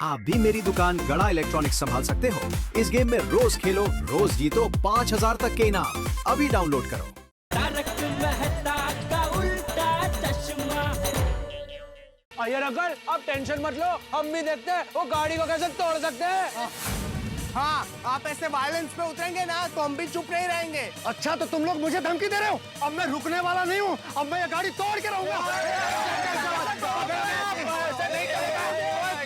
आप भी मेरी दुकान गड़ा इलेक्ट्रॉनिक्स संभाल सकते हो। इस गेम में रोज खेलो, रोज जीतो 5000 तक के इनाम। अभी डाउनलोड करो। तारक मेहता का उल्टा चश्मा। अय्यर अंकल, आप टेंशन मत लो, हम भी देखते हैं वो गाड़ी को कैसे तोड़ सकते हैं। हाँ, आप ऐसे वायलेंस पे उतरेंगे ना तो हम भी चुप नहीं रहेंगे। अच्छा, तो तुम लोग मुझे धमकी दे रहे हो? अब मैं रुकने वाला नहीं हूँ, अब मैं ये गाड़ी तोड़ के रहूंगा।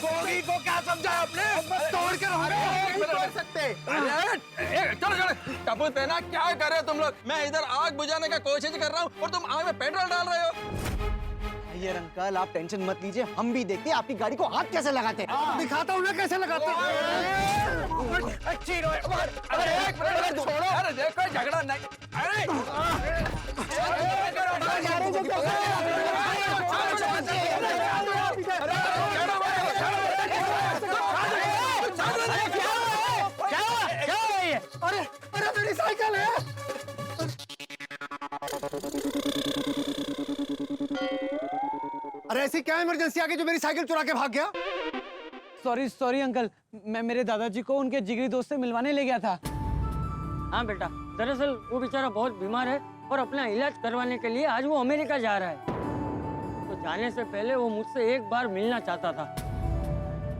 गोगी को क्या समझा आपने? तोड़ के रहूंगा। नहीं तोड़ सकते। चलो टप्पू तेना, क्या कर रहे हो तुम लोग? मैं इधर आग बुझाने का कोशिश कर रहा हूँ और तुम आग में पेट्रोल डाल रहे हो। अय्यर अंकल, आप टेंशन मत लीजिए, हम भी देखते हैं आपकी गाड़ी को हाथ कैसे लगाते हैं। दिखाता हूँ ना कैसे लगाते हैं। अरे एक मिनट छोड़ो। अरे देखो झगड़ा नहीं। अरे अरे मेरी साइकिल है। अरे ऐसी क्या इमरजेंसी आ गई जो मेरी साइकिल चुरा के भाग गया? सॉरी अंकल, मैं मेरे दादाजी को उनके जिगरी दोस्त से मिलवाने ले गया था। हाँ बेटा, दरअसल वो बेचारा बहुत बीमार है और अपना इलाज करवाने के लिए आज वो अमेरिका जा रहा है। तो जाने से पहले वो मुझसे एक बार मिलना चाहता था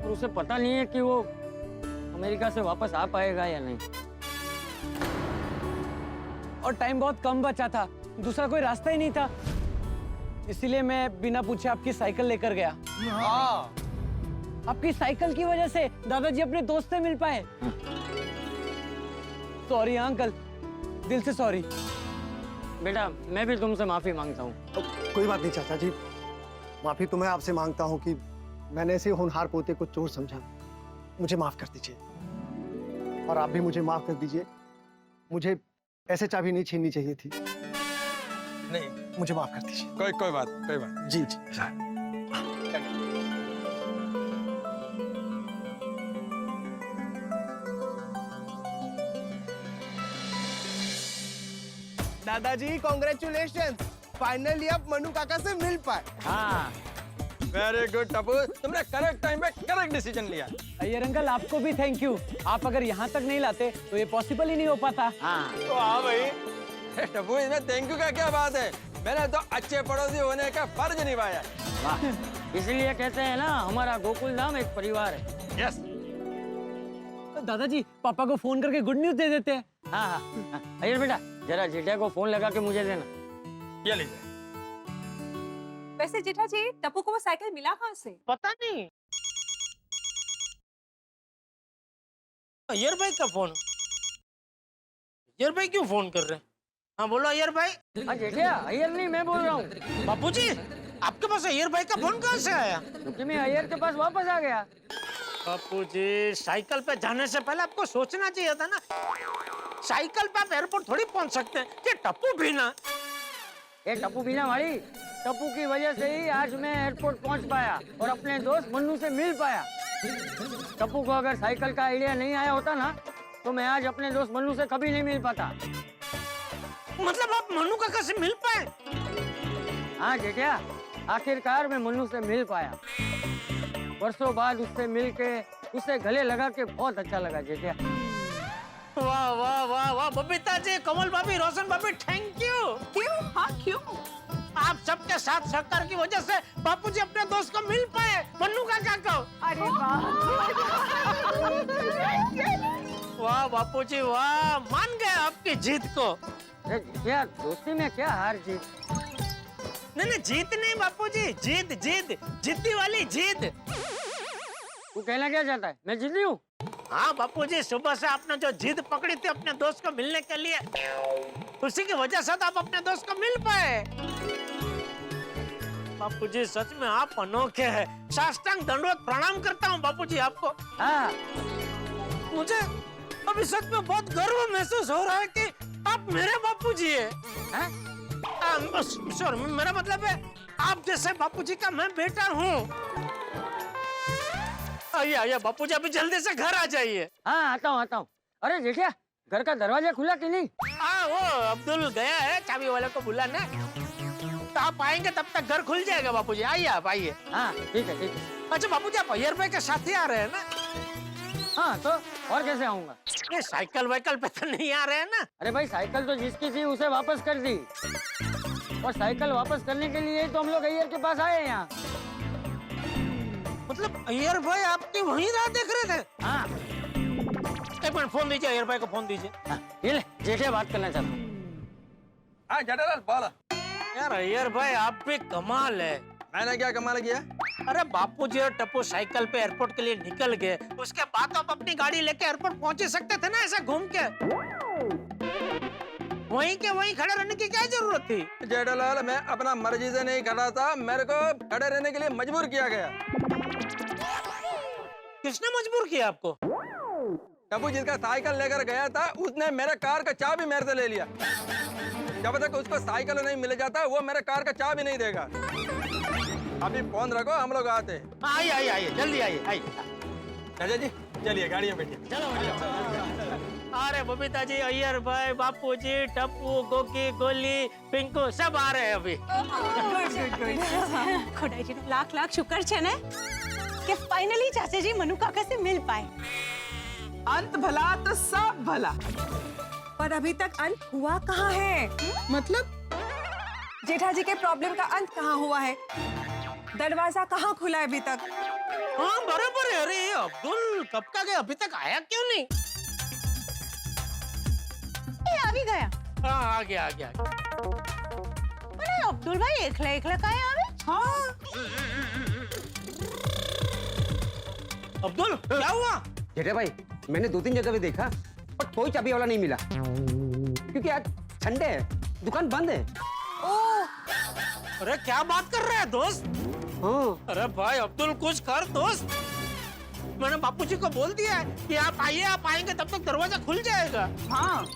और उसे पता नहीं है कि वो अमेरिका से वापस आ पाएगा या नहीं। और टाइम बहुत कम बचा था, दूसरा कोई रास्ता ही नहीं था, इसीलिए मैं बिना पूछे आपकी साइकिल लेकर गया। आपकी साइकिल की वजह से दादाजी अपने दोस्त से मिल पाए। सॉरी अंकल, दिल से सॉरी। बेटा, मैं भी तुमसे माफी मांगता हूँ। कोई बात नहीं चाचा जी, माफी तो मैं आपसे मांगता हूँ कि मैंने ऐसे होनहार पोते को चोर समझा। मुझे माफ कर दीजिए और आप भी मुझे माफ कर दीजिए। मुझे ऐसे चाबी नहीं छीननी चाहिए थी। नहीं, मुझे माफ कर दीजिए। कोई बात। जी जी। दादाजी कॉन्ग्रेचुलेशन, फाइनली आप मनु काका से मिल पाए। हाँ, वेरी गुड टप्पू, तुमने करेक्ट टाइम पे करेक्ट डिसीजन लिया। अय्यर अंकल, आपको भी थैंक यू। आप अगर यहाँ तक नहीं लाते तो ये पॉसिबल ही नहीं हो पाता। हाँ। तो हाँ भाई, टप्पू इसमें थैंक यू का क्या बात है? मैंने तो अच्छे पड़ोसी होने का फर्ज निभाया। वाह, इसलिए कहते हैं ना, हमारा गोकुल धाम एक परिवार है। यस। दादाजी, पापा को फोन करके गुड न्यूज दे देते हैं। हाँ। अय्यर बेटा, जरा जेठा को फोन लगा के मुझे देना। ये लीजिए। वैसे जेठा जी, टप्पू को वो साइकिल मिला कहाँ से? पता नहीं। अय्यर भाई का फोन। अय्यर भाई क्यों फोन कर रहे हैं? हाँ बोलो अय्यर भाई। हाँ जेठा, अय्यर नहीं, मैं बोल रहा हूँ। बापूजी, आपके पास अय्यर भाई का फोन कहाँ से आया? क्योंकि मैं अय्यर के पास वापस आ गया। बापूजी, साइकिल पे जाने से पहले आपको सोचना चाहिए था ना। साइकिल पे आप एयरपोर्ट थोड़ी पहुंच सकते हैं। ये टप्पू भी ना। ये टप्पू बिना वाली, टप्पू की वजह से ही आज मैं एयरपोर्ट पहुंच पाया और अपने दोस्त मन्नू से मिल पाया। टप्पू को अगर साइकिल का आइडिया नहीं आया होता ना, तो मैं आज अपने दोस्त मन्नू से कभी नहीं मिल पाता। मतलब आप मनु काका से मिल पाए? हाँ जेठा, आखिरकार मैं मन्नू से मिल पाया। वर्षों बाद उससे मिलके उसे गले लगा के बहुत अच्छा लगा जेठा। वाह वाह वाह वाह, बबीता जी, कमल भाभी, रोशन भाभी, थैंक यू। क्यों? हाँ क्यों? आप सबके साथ सहकार की वजह से बापूजी अपने दोस्त को मिल पाए, मन्नू काका को। अरे वाह। वाह बापूजी वाह, मान गए आपकी जीत को। अरे जेठा, दोस्ती में क्या हार जीत? नहीं जीत नहीं बापूजी, जीत जीत, जीतने वाली जीत। तू कहना क्या चाहता है, मैं जीती हूँ? हाँ बापूजी, सुबह से आपने जो जिद पकड़ी थी अपने दोस्त को मिलने के लिए, उसी की वजह से तो आप अपने दोस्त को मिल पाए। बापूजी सच में आप अनोखे हैं। साष्टांग दंडवत प्रणाम करता हूँ बापूजी आपको। हाँ। मुझे अभी सच में बहुत गर्व महसूस हो रहा है कि आप मेरे बापूजी हैं। सॉरी, मेरा मतलब है आप जैसे बापूजी का मैं बेटा हूँ। आइए आइए बापूजी, अभी जल्दी से घर आ जाइए। हाँ आता हूँ। अरे जेठा, घर का दरवाजा खुला कि नहीं? हाँ, वो अब्दुल गया है चाबी वाले को बुलाने। तो आप आएंगे तब तक घर खुल जाएगा बापूजी। आइए आप आइए। हाँ ठीक है ठीक है। अच्छा बापूजी, आप अय्यर भाई के साथ ही आ रहे हैं ना? हाँ तो और कैसे आऊंगा? ये साइकिल वाइकल पे तो नहीं आ रहे हैं ना? अरे भाई साइकिल तो जिसकी थी उसे वापस कर दी, और साइकिल वापस करने के लिए तो हम लोग अय्यर के पास आए हैं यहाँ। मतलब अय्यर भाई आपकी वहीं राह देख रहे थे? हाँ एक मिनट, फोन दीजिए, अय्यर भाई को फोन दीजिए। ये ले, जेठिया बात करना चाहता हूँ। हाँ जेठालाल बोला। यार अय्यर भाई आप भी कमाल है। मैंने क्या कमाल किया? अरे बापूजी और टप्पू साइकिल पे एयरपोर्ट के लिए निकल गए, उसके बाद तो आप अपनी गाड़ी लेके एयरपोर्ट पहुंच सकते थे ना, ऐसा घूम के। वहीं के वहीं खड़े रहने की क्या जरूरत थी? जेठालाल मैं अपना मर्जी से नहीं खड़ा था, मेरे को खड़े रहने के लिए मजबूर किया गया। किसने मजबूर किया आपको? टप्पू जिसका साइकिल लेकर गया था उसने मेरे कार का चाबी मेरे से ले लिया। जब तक उसको साइकिल नहीं मिल जाता वो मेरे कार का चाबी नहीं देगा। अभी फोन रखो, हम लोग आते हैं। आइए आइए आइए, जल्दी आइए आइए। चाचा जी चलिए गाड़ी में बैठिए। अरे बबीता जी, अय्यर भाई, बापू जी, टप्पू, गोगी, गोली, पिंकू सब आ रहे हैं अभी। खुदाई जी लाख लाख शुक्र छे ने कि फाइनली चाचा जी मनु काका से मिल पाए। अंत भला तो सब भला, पर अभी तक अंत हुआ कहाँ है? मतलब जेठा जी के प्रॉब्लम का अंत कहाँ हुआ है? दरवाजा कहाँ खुला है अभी तक? हाँ बराबर है। अरे अब्दुल कब का गया, अभी तक आया क्यों नहीं? ये आ भी गया। हाँ आ गया आ गया। अरे अब्दुल भाई एकला एकला का है अभी? हाँ अब्दुल क्या हुआ? जेठा भाई, मैंने 2-3 जगह पे देखा पर कोई चाबी वाला नहीं मिला, क्योंकि आज संडे है, दुकान बंद है। अरे क्या बात कर रहे हैं दोस्त? हाँ अरे भाई अब्दुल कुछ कर दोस्त। मैंने बापूजी को बोल दिया है कि आप आइए, आप आएंगे तब तक दरवाजा खुल जाएगा। हाँ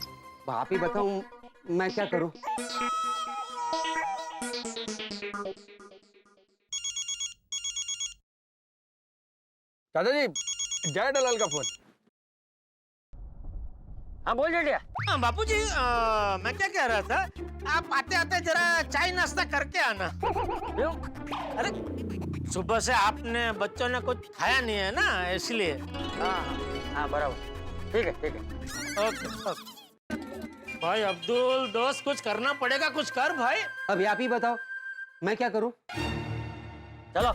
आप ही बताऊं मैं क्या करूं? चाचा जी जेठालाल का फोन। हाँ बोल जेठिया। हाँ बापूजी, मैं क्या कह रहा था, आप आते आते जरा चाय नाश्ता करके आना। क्यों? अरे सुबह से आपने बच्चों ने कुछ खाया नहीं है ना, इसलिए। हाँ हाँ बराबर, ठीक है ठीक है। Okay okay. भाई अब्दुल दोस्त कुछ करना पड़ेगा, कुछ कर भाई। अभी आप ही बताओ मैं क्या करूं? चलो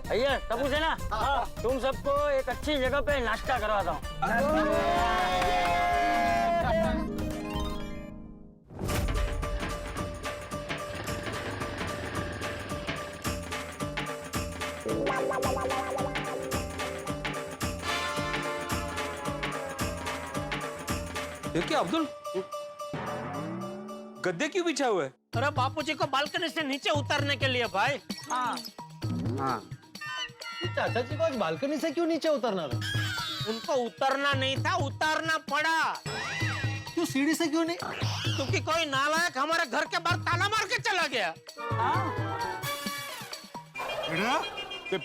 भैया तबू से ना, तुम सबको एक अच्छी जगह पे नाश्ता करवाता हूँ। देखिए अब्दुल, गद्दे क्यों बिछा हुआ है? अरे बापूजी को बालकनी से नीचे उतरने के लिए भाई। हाँ हाँ चाचा जी को आज बालकनी से क्यों नीचे उतरना था? उनको उतरना नहीं था, उतारना पड़ा। क्यों सीढ़ी से क्यों नहीं? क्योंकि कोई नालायक हमारे घर के बाहर ताला मार के चला गया।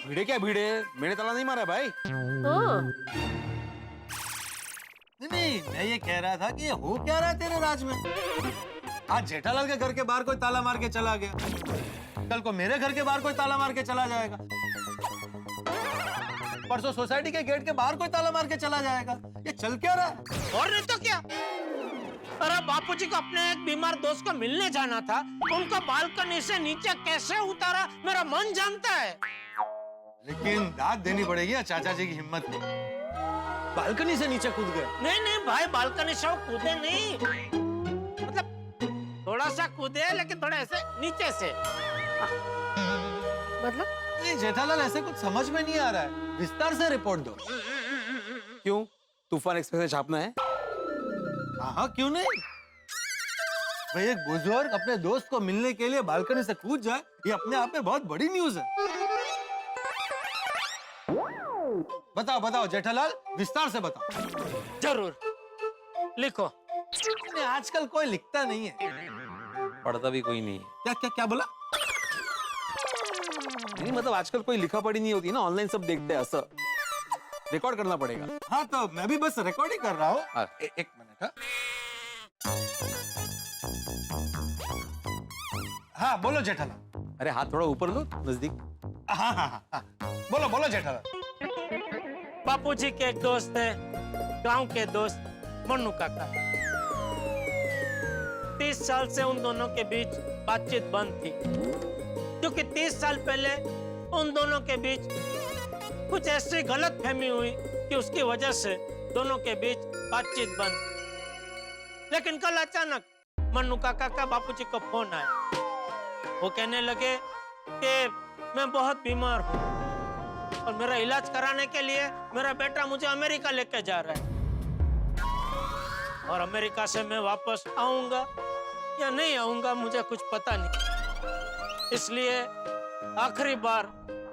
भिड़े क्या भिड़े, मैंने ताला नहीं मारा भाई। नहीं, मैं ये कह रहा था कि हो क्या रहा है तेरे राज में? आज जेठालाल के घर के बाहर कोई ताला मार के चला गया, कल को मेरे घर के बाहर कोई ताला मार के चला जाएगा, परसों सोसाइटी के गेट के बाहर कोई ताला मार के चला जाएगा। ये चल क्या रहा है? और नहीं तो क्या। अरे बापूजी को अपने एक बीमार दोस्त को मिलने जाना था, उनको बालकनी से नीचे कैसे उतारा मेरा मन जानता है। लेकिन दाद देनी पड़ेगी चाचा जी की हिम्मत को। बालकनी से नीचे कूद गए। नहीं नहीं भाई, बालकनी से वो कूदे नहीं, मतलब थोड़ा सा कूदे लेकिन थोड़ा ऐसे नीचे से। मतलब नहीं जेठालाल, ऐसे कुछ समझ में नहीं आ रहा है, विस्तार से रिपोर्ट दो। क्यों, तूफान एक्सप्रेस में छापना है? हाँ क्यों नहीं भाई, एक बुजुर्ग अपने दोस्त को मिलने के लिए बालकनी से कूद जाए, ये अपने आप में बहुत बड़ी न्यूज है। बताओ बताओ जेठालाल, विस्तार से बताओ। जरूर लिखो। आजकल कोई लिखता नहीं है। पढ़ता भी कोई नहीं है। क्या क्या क्या बोला? नहीं मतलब आजकल कोई लिखा पढ़ी नहीं होती ना, ऑनलाइन सब देखते हैं, ऐसा रिकॉर्ड करना पड़ेगा। हाँ तो मैं भी बस रिकॉर्ड ही कर रहा हूँ। एक मिनट। हाँ बोलो जेठालाल। अरे हाथ थोड़ा ऊपर लो, नजदीक। हाँ हाँ हाँ, बोलो बोलो जेठालाल। बापूजी के एक दोस्त है, गांव के दोस्त मन्नू काका। 30 साल से उन दोनों के बीच बातचीत बंद थी, क्योंकि 30 साल पहले उन दोनों के बीच कुछ ऐसी गलतफहमी हुई कि उसकी वजह से दोनों के बीच बातचीत बंद। लेकिन कल अचानक मन्नू काका का बापूजी को फोन आया। वो कहने लगे कि मैं बहुत बीमार हूँ और मेरा इलाज कराने के लिए मेरा बेटा मुझे अमेरिका लेके जा रहा है, और अमेरिका से मैं वापस आऊंगा या नहीं आऊंगा मुझे कुछ पता नहीं। इसलिए आखिरी बार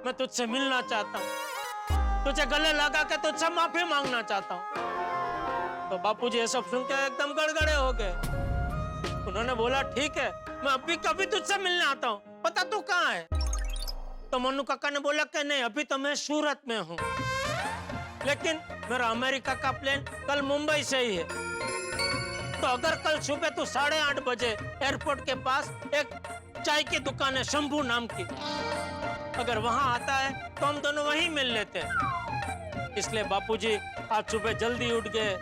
मैं तुझसे मिलना चाहता हूँ, तुझे गले लगा के तुझसे माफी मांगना चाहता हूँ। तो बापूजी ये सब सुन के एकदम गड़गड़े हो गए। उन्होंने बोला ठीक है, मैं अभी कभी तुझसे मिलने आता हूँ, पता तू कहाँ है? तो मन्नू काका ने बोला कि नहीं, अभी तो मैं सूरत में हूँ, लेकिन मेरा अमेरिका का प्लेन कल मुंबई से ही है। तो अगर कल सुबह तू 8:30 बजे एयरपोर्ट के पास एक चाय की दुकान है शंभू नाम की, अगर वहां आता है तो हम दोनों वहीं मिल लेते हैं। इसलिए बापूजी आज सुबह जल्दी उठ गए,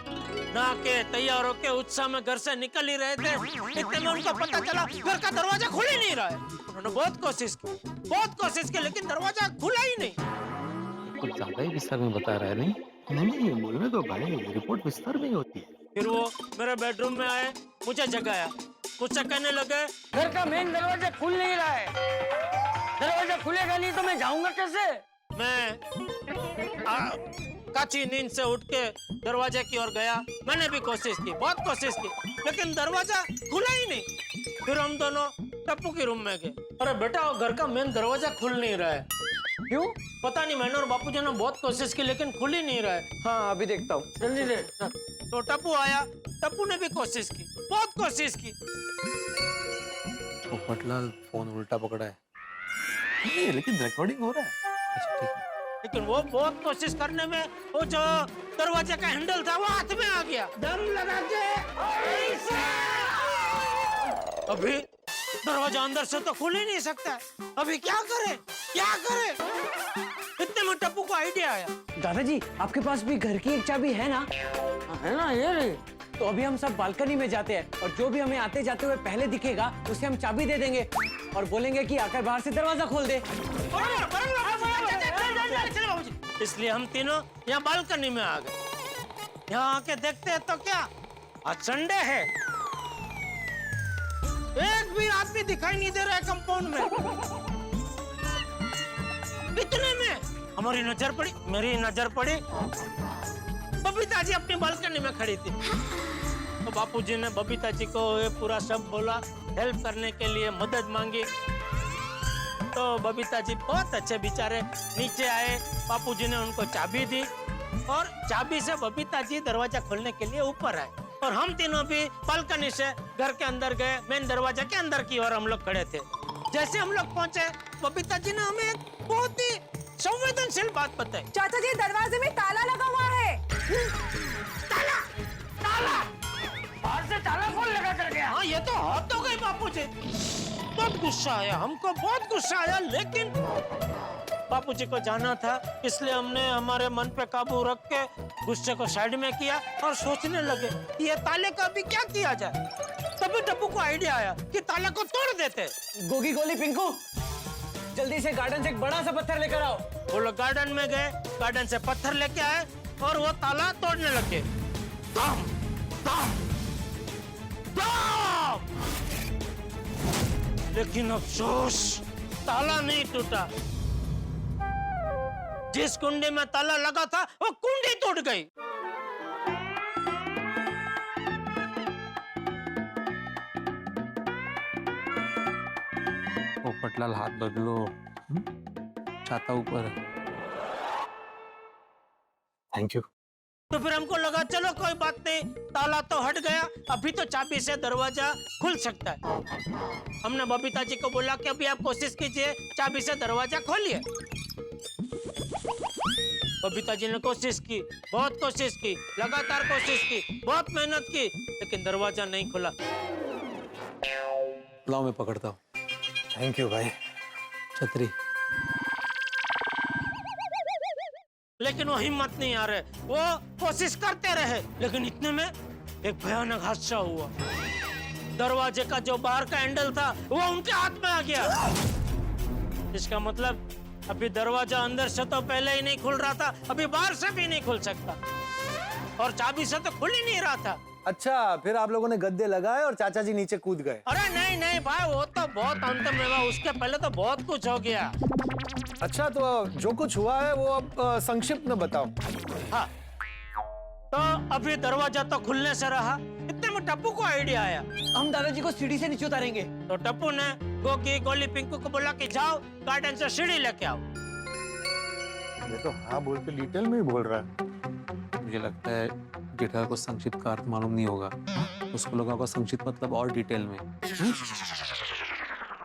नहा के तैयार होके उत्साह में घर से निकल ही रहे थे, इतने में उनको पता चला घर का दरवाजा खुल ही नहीं रहा है। उन्होंने बहुत कोशिश की, लेकिन दरवाजा खुला ही नहीं। कुछ ज्यादा ही विस्तार में बता रहा है। नहीं नहीं बोलने दो भाई, रिपोर्ट विस्तार में होती है। फिर वो मेरे बेडरूम में आए, मुझे जगाया, मुझसे कहने लगे घर का मेन दरवाजा खुल नहीं रहा है, दरवाजा खुलेगा नहीं तो मैं जाऊंगा कैसे? मैं काची नींद से उठ के दरवाजे की ओर गया। मैंने भी कोशिश की, बहुत कोशिश की, लेकिन दरवाजा खुला ही नहीं। फिर हम दोनों टप्पू के रूम में गए। अरे बेटा, घर का मेन दरवाजा खुल नहीं रहा है। क्यों? पता नहीं, मैंने और बापूजी ने बहुत कोशिश की लेकिन खुल ही नहीं रहा है। हाँ अभी देखता हूँ, जल्दी दे। तो टप्पू आया, टप्पू ने भी कोशिश की, बहुत कोशिश की। पोपटलाल फोन उल्टा पकड़ा है। नहीं, लेकिन रिकॉर्डिंग हो रहा है। अच्छा ठीक है। लेकिन वो बहुत कोशिश करने में वो जो दरवाजे का हैंडल था वो हाथ में आ गया। दम लगा के अभी दरवाजा अंदर से तो खुल ही नहीं सकता। अभी क्या करे? इतने में टप्पू को आइडिया आया। दादाजी आपके पास भी घर की एक चाबी है ना? है ना, ये रही। तो अभी हम सब बालकनी में जाते हैं और जो भी हमें आते जाते हुए पहले दिखेगा उसे हम चाबी दे देंगे और बोलेंगे कि आकर बाहर से दरवाजा खोल दे। इसलिए हम तीनों यहाँ बालकनी में आ गए। यहाँ आके देखते हैं तो क्या, आज संडे है, एक भी आदमी दिखाई नहीं दे रहा है कंपाउंड में। इतने में मेरी नजर पड़ी बबीता जी अपनी बालकनी में खड़ी थी। तो बापूजी ने बबीता जी को ये पूरा सब बोला, हेल्प करने के लिए मदद मांगी। तो बबीता जी बहुत अच्छे बेचारे नीचे आए, बापूजी ने उनको चाबी दी और चाबी से बबीता जी दरवाजा खोलने के लिए ऊपर आए और हम तीनों भी बालकनी से घर के अंदर गए। मेन दरवाजा के अंदर की ओर हम लोग खड़े थे। जैसे हम लोग पहुंचे, बबीता जी ने हमें एक बहुत ही संवेदनशील बात बताई। चाचा जी, दरवाजे में ताला लगा हुआ है। ताला बाहर से ताला कौन लगा कर गया? हाँ, ये तो हद हो गई बापूजी। बहुत गुस्सा आया हमको, बहुत गुस्सा आया, लेकिन बापूजी को जाना था, इसलिए हमने हमारे मन पे काबू रख के गुस्से को साइड में किया और सोचने लगे कि ये ताले का अभी क्या किया जाए। तभी टप्पू को आइडिया आया कि ताले को तोड़ देते। गोगी गोली पिंकू, जल्दी से गार्डन से एक बड़ा सा पत्थर लेकर आओ। वो लोग गार्डन में गए, गार्डन से पत्थर लेके आए और वो ताला तोड़ने लगे। दम, दम, दम! लेकिन अफसोस, ताला नहीं टूटा। जिस कुंडी में ताला लगा था वो कुंडी टूट गई। पोपटलाल हाथ बदलो, छाता ऊपर। Thank you. तो फिर हमको लगा चलो कोई बात नहीं, ताला तो हट गया, अभी तो चाबी से दरवाजा खुल सकता है। हमने बबीता जी को बोला कि अभी आप कोशिश कीजिए, चाबी से दरवाजा खोलिए। बबीता जी ने कोशिश की, बहुत कोशिश की, लगातार कोशिश की, बहुत मेहनत की, लेकिन दरवाजा नहीं खुला। लाओ मैं पकड़ता हूँ। थैंक यू भाई। छतरी लेकिन वो हिम्मत नहीं आ रहे। वो कोशिश करते रहे, लेकिन इतने में एक भयानक हादसा हुआ। दरवाजे का जो बाहर का हैंडल था वो उनके हाथ में आ गया। इसका मतलब अभी दरवाजा अंदर से तो पहले ही नहीं खुल रहा था, अभी बाहर से भी नहीं खुल सकता, और चाबी से तो खुल ही नहीं रहा था। अच्छा, फिर आप लोगों ने गद्दे लगाए और चाचा जी नीचे कूद गए। अरे नहीं नहीं भाई, वो तो बहुत अंत में हुआ, उसके पहले तो बहुत कुछ हो गया। अच्छा, तो जो कुछ हुआ है वो अब संक्षिप्त में बताओ। हाँ, तो अभी दरवाजा तो खुलने से रहा, इतने में टप्पू को आइडिया आया। हम दादाजी को सीढ़ी से नीचे उतारेंगे। तो टप्पू ने गोगी, गोली, पिंकू को बोला कि जाओ गार्डन से सीढ़ी लेके आओ। ये तो हाँ बोल के डिटेल में ही बोल रहा है। मुझे लगता है जेठा को संक्षिप्त का अर्थ मालूम नहीं होगा, उसको लोगों का संक्षिप्त मतलब और डिटेल में।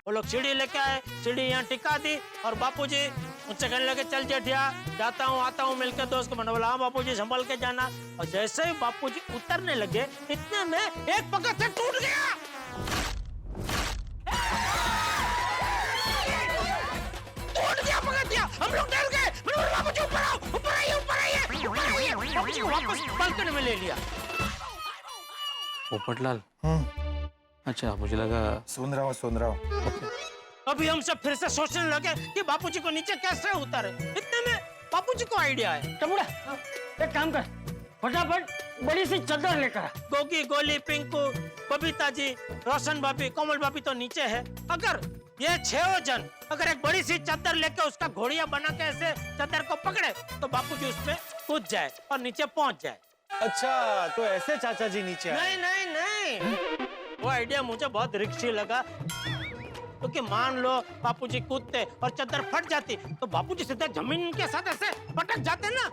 वो लोग सीढ़ी लेके आए, सीढ़ी यहाँ टिका दी, और बापूजी मुझसे कहने लगे चल जेठिया, जाता हूँ आता हूँ मिलकर दोस्त को। मैंने बोला हाँ बापूजी संभल के जाना। और जैसे ही बापूजी उतरने लगे, इतने में एक पगथिया टूट गया। टूट गया पगथिया, हम लोग डर गए। मैंने बोला बापूजी ऊपर आओ, ऊपर आइए, ऊपर आइए, ऊपर आइए। बापूजी को वापस बालकनी में ले लिया। पोपटलाल, अच्छा मुझे लगा सुन रहा हूँ। अभी हम सब फिर से सोचने लगे कि बापूजी को नीचे कैसे उतारे। इतने में बापूजी को आइडिया आया। टमुड़ा, एक काम कर, फटाफट बड़ी सी चादर लेकर आ। गोगी, गोली, पिंकू, बबीता जी, रोशन भाभी, कोमल भाभी तो नीचे है। अगर ये 6 जन अगर एक बड़ी सी चादर लेकर उसका घोड़िया बना के ऐसे चादर को पकड़े, तो बापूजी उसमें कूद जाए और नीचे पहुंच जाए। अच्छा, तो ऐसे चाचा जी नीचे आए। नहीं नहीं नहीं, वो आइडिया मुझे बहुत रिक्शी लगा, क्योंकि मान लो बापूजी कूदते और चादर फट जाती, तो बापूजी सीधे जमीन के साथ ऐसे पटक जाते ना।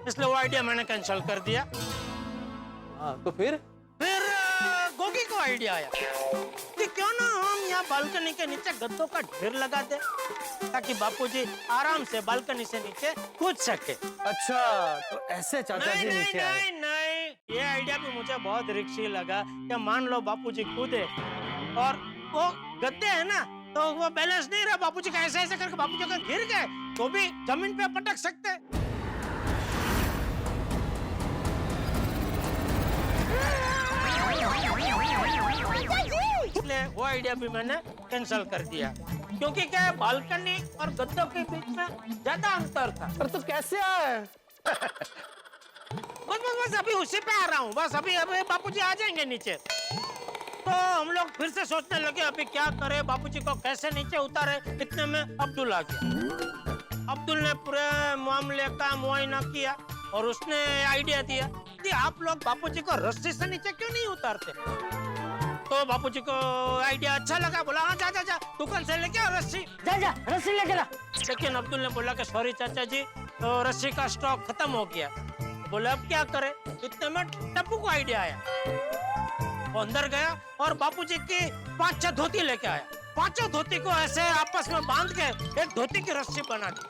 इसलिए वो आइडिया मैंने कैंसिल कर दिया। हाँ, तो फिर गोगी को आइडिया आया कि क्यों ना हम यहाँ बालकनी के नीचे गद्दों का ढेर लगा दे, ताकि बापूजी आराम से बालकनी से नीचे कूद सके। अच्छा, तो ऐसे चाचा जी नीचे आए। नहीं नहीं, ये आइडिया भी मुझे बहुत रिक्शी लगा कि मान लो बापूजी कूदे और वो गद्दे है ना, तो वो बैलेंस नहीं रहा, बापूजी का ऐसे ऐसे करके बापूजी अगर गिर गए तो भी जमीन पे पटक सकते। इसलिए वो आइडिया भी मैंने कैंसिल कर दिया, क्योंकि क्या है, बालकनी और गद्दों के बीच में ज्यादा अंतर था। अरे तो कैसे आए? बस अभी उसी पे आ रहा हूँ। बस अभी बापूजी आ जाएंगे नीचे, तो हम लोग फिर से सोचने लगे अभी क्या करें, बापूजी को कैसे नीचे उतारे। इतने में अब्दुल आ गया। अब्दुल ने पूरे मामले का मुआयना किया और उसने आइडिया दिया कि आप लोग बापूजी को रस्सी से नीचे क्यों नहीं उतारते। तो बापूजी को आइडिया अच्छा लगा, बोला हाँ जा जा दुकान से लेके आओ रस्सी, जा रस्सी लेकर आ। लेकिन अब्दुल ने बोला कि सॉरी चाचा जी, तो रस्सी का स्टॉक खत्म हो गया। बोले अब क्या करें। इतने में टप्पू को आइडिया आया, वो अंदर गया और बापूजी की 5-6 धोती लेके आया। 5 धोती को ऐसे आपस में बांध के एक धोती की रस्सी बना दी,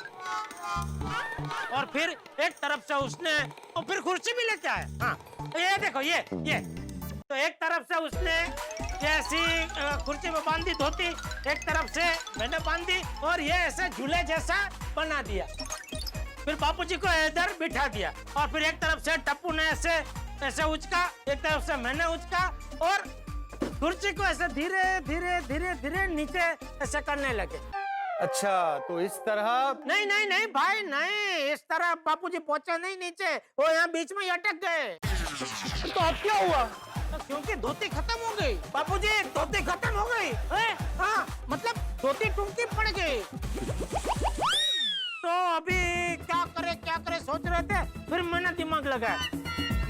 और फिर एक तरफ से उसने, और फिर कुर्सी भी लेके आया। हाँ, ये देखो ये तो एक तरफ से उसने ऐसी कुर्सी में बांधी धोती, एक तरफ से मैंने बांधी, और ये ऐसे झूले जैसा बना दिया। फिर बापूजी को इधर बिठा दिया, और फिर एक तरफ से टप्पू ने ऐसे उचका, एक तरफ से मैंने उचका, और कुर्सी को ऐसे धीरे धीरे धीरे धीरे नीचे ऐसे करने लगे। अच्छा, तो इस तरह? नहीं नहीं नहीं भाई नहीं, इस तरह बापूजी पहुंचे नहीं नीचे, वो यहाँ बीच में अटक गए। तो अब क्या हुआ? क्योंकि धोती खत्म हो गई बापूजी, धोती खत्म हो गई। हाँ, मतलब धोती टूटी पड़ गई। तो अभी क्या करे सोच रहे थे। फिर मैंने दिमाग लगाया,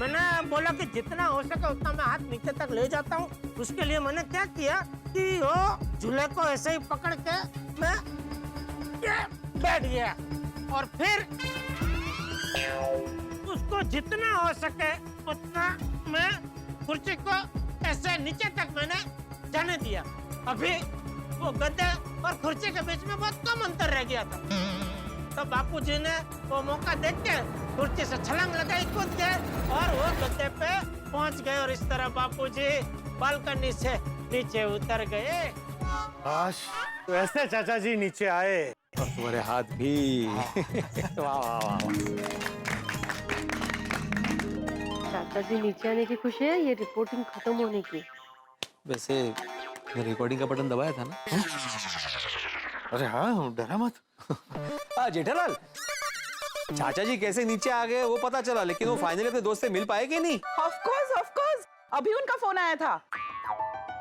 मैंने बोला कि जितना हो सके उतना मैं हाथ नीचे तक ले जाता हूँ। उसके लिए मैंने क्या किया कि वो झूले को ऐसे ही पकड़ के मैं बैठ गया, और फिर उसको जितना हो सके उतना मैं कुर्सी को ऐसे नीचे तक मैंने जाने दिया। अभी वो गद्दे और कुर्सी के बीच में बहुत कम अंतर रह गया था। तो बापूजी ने वो मौका देख के कुर्सी से छलांग लगाई, कूद गए और वो गद्दे पे पहुंच गए, और इस तरह बापूजी बालकनी से नीचे उतर गए। तो ऐसे चाचा जी नीचे आए। और तुम्हारे हाथ भी। वाह वाह वाह वाह। चाचा जी नीचे आने की खुशी है, ये रिपोर्टिंग खत्म होने की। वैसे रिकॉर्डिंग का बटन दबाया था ना? अरे हाँ, डरा मत। जेठालाल, चाचा जी कैसे नीचे आ गए वो पता चला, लेकिन वो फाइनली अपने दोस्त से मिल पाए कि नहीं? ऑफ कोर्स अभी उनका फोन आया था।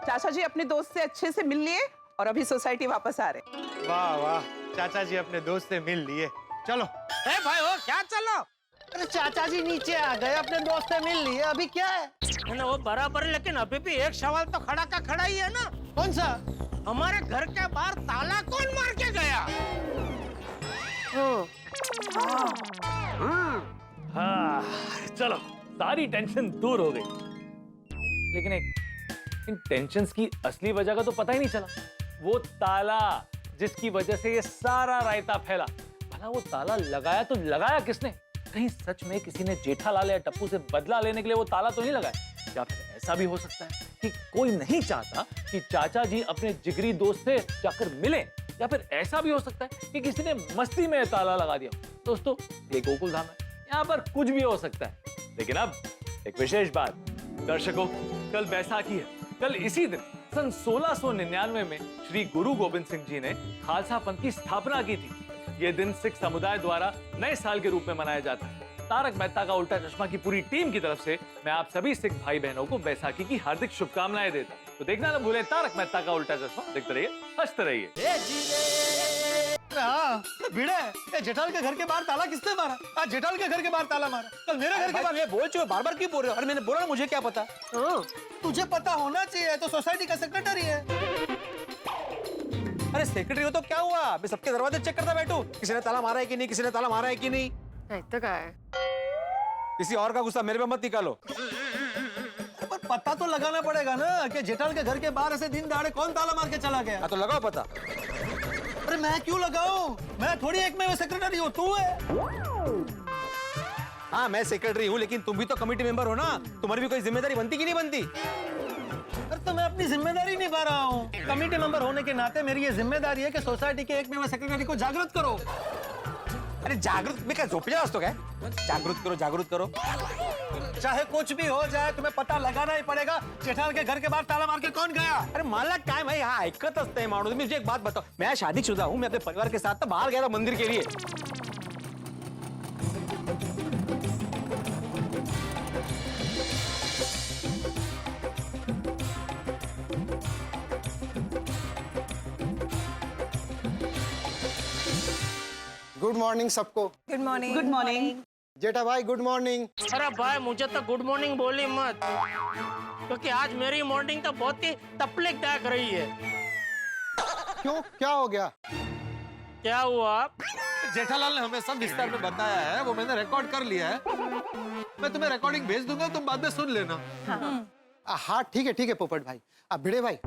चाचा जी अपने दोस्त से अच्छे से मिल लिए और अभी सोसाइटी वापस आ रहे। वाह वाह, चाचा जी अपने दोस्त से मिल लिए। चलो। ए भाई हो क्या चलो? अरे चाचा जी नीचे आ गए, अपने दोस्त से मिल लिए, अभी क्या है? ना वो बराबर है, लेकिन अभी भी एक सवाल तो खड़ा का खड़ा ही है ना। कौन सा? हमारे घर के बाहर ताला कौन मार के गया? हाँ, चलो सारी टेंशन दूर हो गई, लेकिन इन टेंशन्स की असली वजह का तो पता ही नहीं चला। वो ताला जिसकी वजह से ये सारा रायता फैला, भला वो ताला लगाया तो लगाया किसने? कहीं सच में किसी ने जेठालाल या टप्पू से बदला लेने के लिए वो ताला तो नहीं लगाया? या फिर ऐसा भी हो सकता है कि कोई नहीं चाहता कि चाचा जी अपने जिगरी दोस्त से जाकर मिले, या फिर ऐसा भी हो सकता है कि किसी ने मस्ती में ताला लगा दिया। दोस्तों, ये गोकुल धाम है, यहाँ पर कुछ भी हो सकता है। लेकिन अब एक विशेष बात, दर्शकों, कल बैसाखी है। कल इसी दिन सन 1699 में श्री गुरु गोविंद सिंह जी ने खालसा पंथ की स्थापना की थी। ये दिन सिख समुदाय द्वारा नए साल के रूप में मनाया जाता है। तारक मेहता का उल्टा चश्मा की पूरी टीम की तरफ से मैं आप सभी सिख भाई बहनों को बैसाखी की हार्दिक शुभकामनाएं देता हूं। तो देखना ना भूलें तारक मेहता का उल्टा चश्मा। देखते रहिए, हंसते रहिए। हाँ, भिड़े, ये जेठाल के घर के बाहर ताला किसने मारा? आज जेठाल के घर के बाहर ताला मारा, कल मेरे घर के बाहर। ये बोल चुके, बार बार क्यों बोल रहे हो? अरे मैंने बोला ना, मुझे क्या पता? तुझे पता होना चाहिए, तो सोसाइटी का सेक्रेटरी है। अरे सेक्रेटरी हो तो क्या हुआ? मैं सबके दरवाजे चेक करता बैठूं, किसी ने ताला मारा है कि नहीं, किसी ने ताला मारा है कि नहीं। तो क्या है? किसी और का गुस्सा मेरे पे मत निकालो। पर पता तो लगाना पड़ेगा ना कि जेठाल के घर के बाहर ऐसे दिन दहाड़े कौन ताला मार के चला गया। तो लगाओ पता। अरे मैं क्यों लगाऊं? मैं थोड़ी एक में वो सेक्रेटरी हूँ, तू है। हाँ, मैं सेक्रेटरी हूँ, लेकिन तुम भी तो कमेटी मेंबर हो ना, तुम्हारी भी कोई जिम्मेदारी बनती कि नहीं बनती? अरे तो मैं अपनी जिम्मेदारी निभा रहा हूँ। कमेटी मेंबर होने के नाते मेरी ये जिम्मेदारी है कि सोसाइटी के एक में सेक्रेटरी को जागृत करो। अरे जागृत में क्या झोपड़ी तो क्या? जागृत करो, जागृत करो। चाहे कुछ भी हो जाए, तुम्हें पता लगाना ही पड़ेगा जेठाल के घर के बाहर ताला मार के कौन गया। अरे मला काय भाई, हाँ ऐकत असते माणूस। मुझे एक बात बताओ, मैं शादीशुदा हूँ, मैं अपने परिवार के साथ बाहर गया था मंदिर के लिए। गुड मॉर्निंग सबको। Good morning. Good morning. Jetha bhai good morning. अरे भाई, मुझे तो गुड मॉर्निंग बोली मत, क्योंकि आज मेरी मॉर्निंग तो बहुत ही तकलीफदायक रही है। क्यों, क्या हो गया? क्या हुआ? जेठालाल ने हमें सब विस्तार में बताया है, वो मैंने रिकॉर्ड कर लिया है। मैं तुम्हें रिकॉर्डिंग भेज दूंगा, तुम बाद में सुन लेना। हाँ ठीक है पोपट भाई। अब भिड़े भाई,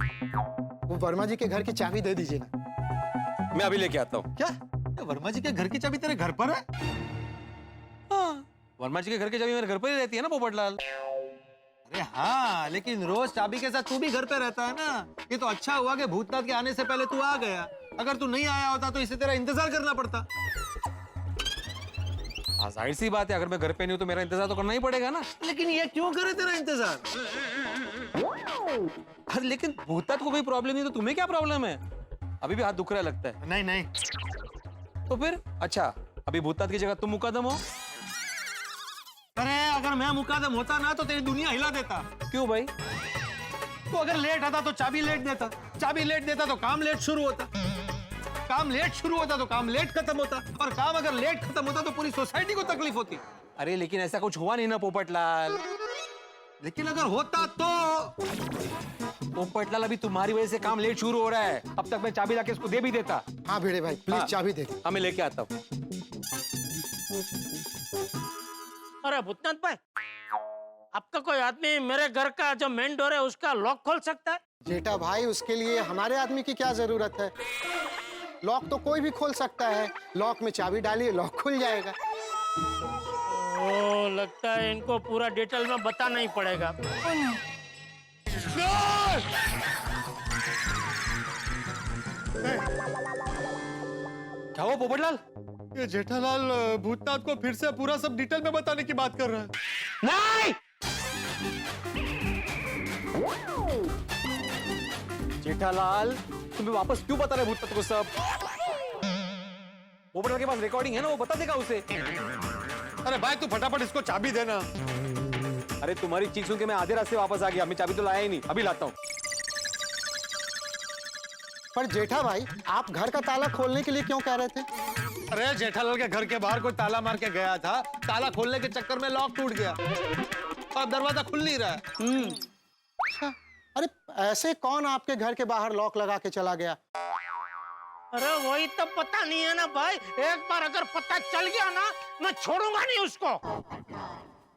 वो वर्मा जी के घर की चाबी दे दीजिए ना। मैं अभी लेके आता हूँ। क्या वर्मा जी के घर की चाबी तेरे घर पर है? हाँ, वर्मा जी के घर की चाबी मेरे घर पर ही रहती है ना पोपटलाल। अरे हाँ, लेकिन रोज चाबी के साथ तू भी घर पे रहता है ना। ये तो अच्छा हुआ कि भूतनाथ के आने से पहले तू आ गया। अगर तू नहीं आया होता तो इसे तेरा इंतजार करना पड़ता। हाँ, जाहिर सी बात है, अगर मैं घर पे नहीं हूँ तो मेरा इंतजार तो करना ही पड़ेगा ना। लेकिन ये क्यों करे तेरा इंतजार? अरे लेकिन भूतनाथ को कोई प्रॉब्लम नहीं तो तुम्हें क्या प्रॉब्लम है? अभी भी हाथ दुख रहा लगता है। नहीं। तो फिर अच्छा, अभी भूतनाथ की जगह तुम मुकदम हो। अरे अगर मैं मुकदम होता ना तो तेरी दुनिया हिला देता। क्यों भाई? तो अगर लेट आता तो चाबी लेट देता, चाबी लेट देता तो काम लेट शुरू होता, काम लेट शुरू होता तो काम लेट खत्म होता, और काम अगर लेट खत्म होता तो पूरी सोसाइटी को तकलीफ होती। अरे लेकिन ऐसा कुछ हुआ नहीं ना पोपटलाल। लेकिन अगर होता तो पोपटलाल, अभी तुम्हारी वजह से काम लेट शुरू हो रहा है। अब तक मैं चाबी लाके उसको दे भी देता। हाँ भिड़े भाई, प्लीज हाँ, चाबी दे। हाँ मैं लेके आता हूँ। अरे भूतनाथ भाई, आपका कोई आदमी मेरे घर का जो मेन डोर है उसका लॉक खोल सकता है? जेठा भाई, उसके लिए हमारे आदमी की क्या जरूरत है? लॉक तो कोई भी खोल सकता है। लॉक में चाबी डालिए, लॉक खुल जाएगा। ओ, लगता है इनको पूरा डिटेल में बताना ही पड़ेगा। क्या हुआ पोपटलाल? ये जेठालाल भूतनाथ को फिर से पूरा सब डिटेल में बताने की बात कर रहा है। नहीं! जेठालाल तुम्हें वापस क्यों बता रहे भूतनाथ को सब? पोपटलाल के पास रिकॉर्डिंग है ना, वो बता देगा उसे। अरे भाई तू फटाफट इसको चाबी देना। अरे तुम्हारी चीख सुन के मैं आधे रास्ते वापस आ गया, मैं चाबी तो लाया ही नहीं, अभी लाता हूँ। पर जेठा भाई आप घर का ताला खोलने के लिए क्यों कह रहे थे? अरे जेठालाल के घर के बाहर कोई ताला मार के गया था, ताला खोलने के चक्कर में लॉक टूट गया और दरवाजा खुल नहीं रहा है। अच्छा, अरे ऐसे कौन आपके घर के बाहर लॉक लगा के चला गया? अरे वही तो पता नहीं है ना भाई, एक बार अगर पता चल गया ना मैं छोड़ूंगा नहीं उसको।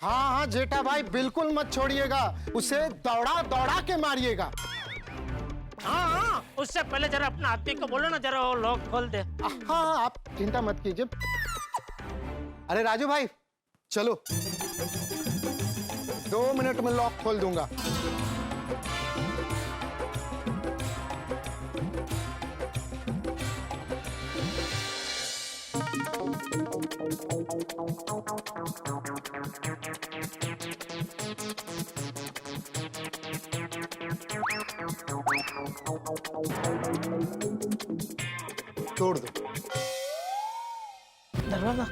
हाँ हाँ जेठा भाई बिल्कुल मत छोड़िएगा, उसे दौड़ा दौड़ा के मारिएगा। हाँ, उससे पहले जरा अपना आदमी को बोलो ना जरा वो लॉक खोल दे। हाँ आप चिंता मत कीजिए। अरे राजू भाई चलो, 2 मिनट में लॉक खोल दूंगा। तोड़ दो दरवाजा।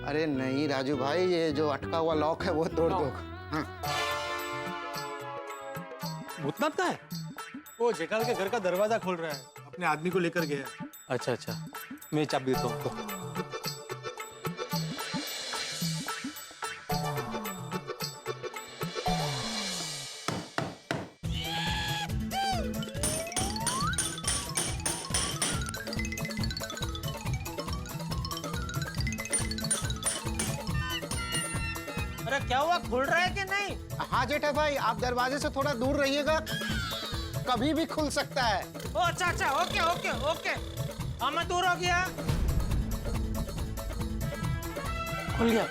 अरे नहीं राजू भाई, ये जो अटका हुआ लॉक है वो तोड़ दो। हाँ। भूतनाथ का है? वो जेठालाल के घर का दरवाजा खोल रहा है, अपने आदमी को लेकर गया। अच्छा अच्छा, मैं चाबी देता हूँ। अरे क्या हुआ, खुल रहा है कि नहीं? हाँ जेठा भाई आप दरवाजे से थोड़ा दूर रहिएगा, कभी भी खुल सकता है। ओ अच्छा अच्छा, ओके ओके ओके, हाँ मैं दूर हो गया। खुल गया,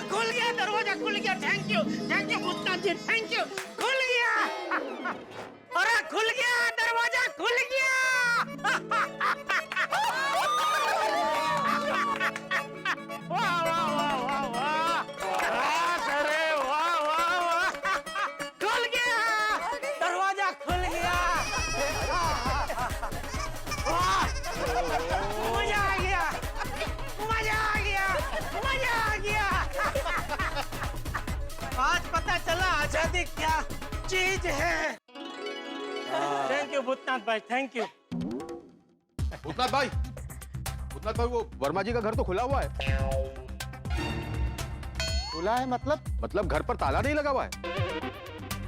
खुल गया दरवाजा खुल गया। Thank you Bhootnath ji, thank you. खुल गया, अरे खुल गया दरवाजा, खुल गया। वाह वाह वाह वाह वाह, अरे वाह वाह वाह, खुल गया दरवाजा, खुल गया। वाह, मजा आ गया, मजा आ गया, मजा आ गया। आज पता चला आजादी क्या चीज है। थैंक यू भूतनाथ भाई, थैंक यू। भूतनाथ भाई वो वर्मा जी का घर तो खुला हुआ है। खुला है मतलब घर पर ताला नहीं लगा हुआ है।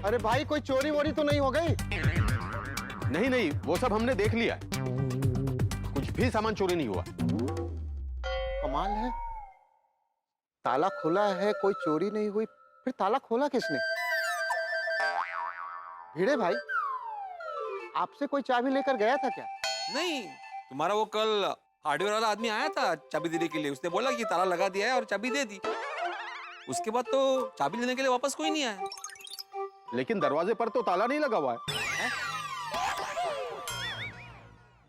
अरे भाई कोई चोरी वोरी तो नहीं हो गई? नहीं, वो सब हमने देख लिया है, कुछ भी सामान चोरी नहीं हुआ। कमाल है, ताला खुला है, कोई चोरी नहीं हुई, फिर ताला खोला किसने? भिड़े भाई आपसे कोई चाबी लेकर गया था क्या? नहीं, तुम्हारा वो कल हार्डवेयर वाला आदमी आया था चाबी देने के लिए, उसने बोला कि ताला लगा दिया है और चाबी दे दी। उसके बाद तो चाबी लेने के लिए वापस कोई नहीं आया। लेकिन दरवाजे पर तो ताला नहीं लगा हुआ है।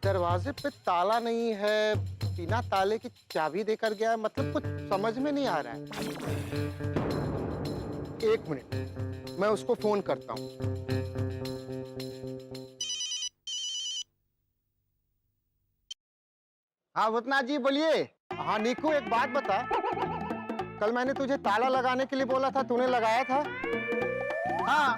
दरवाजे पे ताला नहीं है, बिना ताले की चाबी देकर गया, मतलब कुछ समझ में नहीं आ रहा है। 1 मिनट, मैं उसको फोन करता हूँ। हाँ भूतनाथ जी बोलिए। हाँ नीकू एक बात बता, कल मैंने तुझे ताला लगाने के लिए बोला था, तूने लगाया था? हाँ,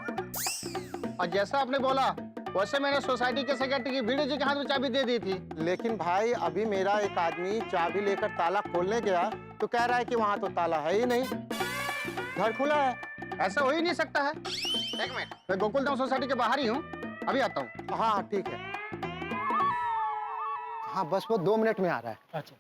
और जैसा आपने बोला वैसे मैंने सोसाइटी के सेक्रेटरी की भिड़े जी के हाथ में चाबी दे दी थी। लेकिन भाई अभी मेरा एक आदमी चाबी लेकर ताला खोलने गया तो कह रहा है कि वहाँ तो ताला है ही नहीं, घर खुला है। ऐसा हो ही नहीं सकता है। 1 मिनट, मैं गोकुलधाम सोसाइटी के बाहर ही हूँ, अभी आता हूँ। हाँ ठीक है, हाँ बस वो 2 मिनट में आ रहा है। अच्छा।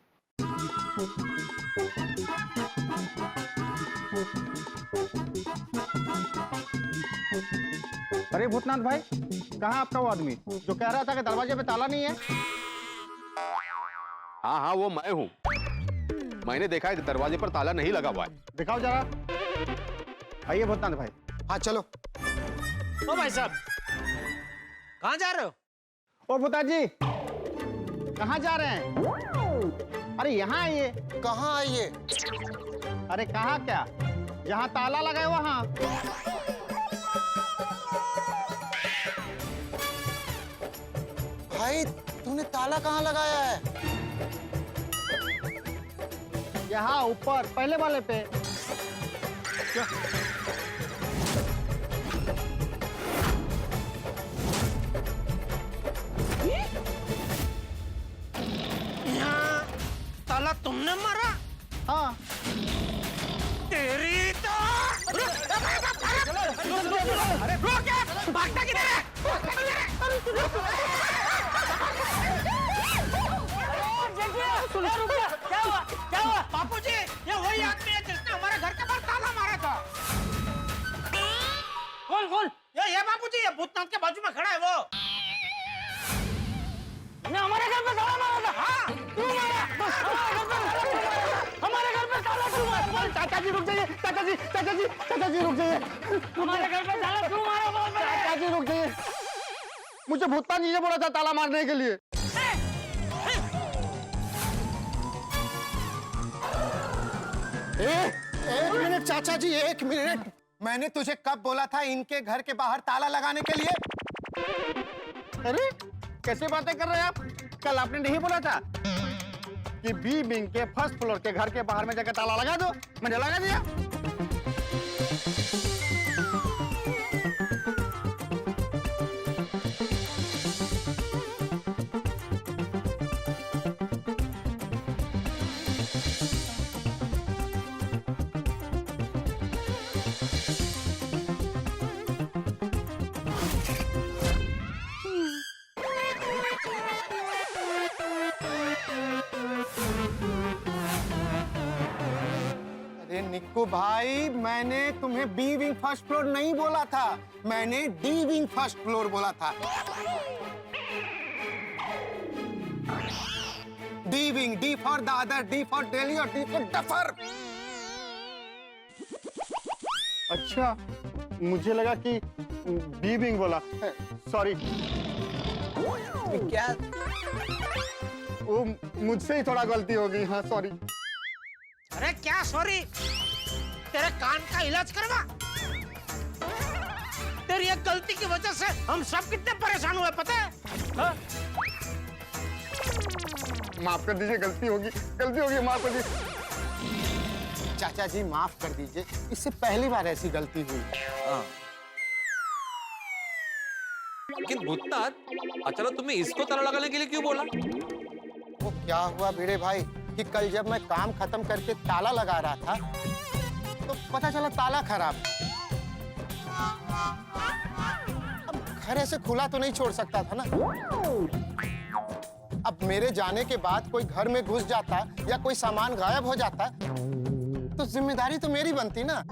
अरे भूतनाथ भाई कहाँ आपका वो आदमी जो कह रहा था कि दरवाजे पे ताला नहीं है? हाँ वो मैं हूँ, मैंने देखा है कि दरवाजे पर ताला नहीं लगा हुआ है। दिखाओ जरा। आइए भूतनाथ भाई। हाँ चलो। ओ भाई साहब कहाँ जा रहे हो? ओ पिताजी, कहाँ जा रहे हैं? अरे यहाँ आइए। कहाँ आइए? अरे कहाँ क्या, जहाँ ताला लगा है वहाँ। भाई तूने ताला कहाँ लगाया है? यहाँ ऊपर पहले वाले पे। यहाँ ताला तुमने मारा? हाँ। तेरी तो अरे रुक, भागता किधर है? क्या हुआ? क्या हुआ? बापूजी, ये वही आदमी है जिसने हमारे घर के बाहर ताला मारा था। कौन कौन? ये बापूजी, ये भूतनाथ के बाजू में खड़ा है वो। ने हमारे घर पे ताला मारा था। हाँ, तू मारा। हमारे घर पे ताला क्यों मारा? चाचा जी रुक जाइए, चाचा जी, चाचा जी, चाचा जी रुक जाइए। हमारे घर पे ताला क्यों मारा? बोल बे। चाचा जी रुक जाइए। मुझे भूतनाथ जी ने बोला था ताला मारने के लिए। एक मिनट चाचा जी, एक मिनट। मैंने तुझे कब बोला था इनके घर के बाहर ताला लगाने के लिए? अरे कैसे बातें कर रहे हैं आप? कल आपने नहीं बोला था कि बी विंग के फर्स्ट फ्लोर के घर के बाहर में जाकर ताला लगा दो? मैंने लगा दिया। अरे निक्कू भाई, मैंने तुम्हें बी विंग फर्स्ट फ्लोर नहीं बोला था, मैंने डी विंग फर्स्ट फ्लोर बोला था। D wing, D for Dadar, D for Delhi और डी फॉर डफर। अच्छा, मुझे लगा कि बी विंग बोला। सॉरी। क्या? वो मुझसे ही थोड़ा गलती हो गई। हाँ सॉरी। अरे क्या सॉरी? तेरे कान का इलाज करवा। तेरी एक गलती की वजह से हम सब कितने परेशान हुए पता है? हाँ? माफ कर दीजिए, गलती होगी, माफ कर दीजिए। चाचा जी माफ कर दीजिए, इससे पहली बार ऐसी गलती हुई। लेकिन भूतनाथ, अचानक तुमने इसको ताला लगाने के लिए क्यों बोला? वो क्या हुआ भिड़े भाई कि कल जब मैं काम खत्म करके ताला लगा रहा था तो पता चला ताला खराब है। अब घर ऐसे खुला तो नहीं छोड़ सकता था ना। अब मेरे जाने के बाद कोई घर में घुस जाता या कोई सामान गायब हो जाता तो जिम्मेदारी तो मेरी बनती ना।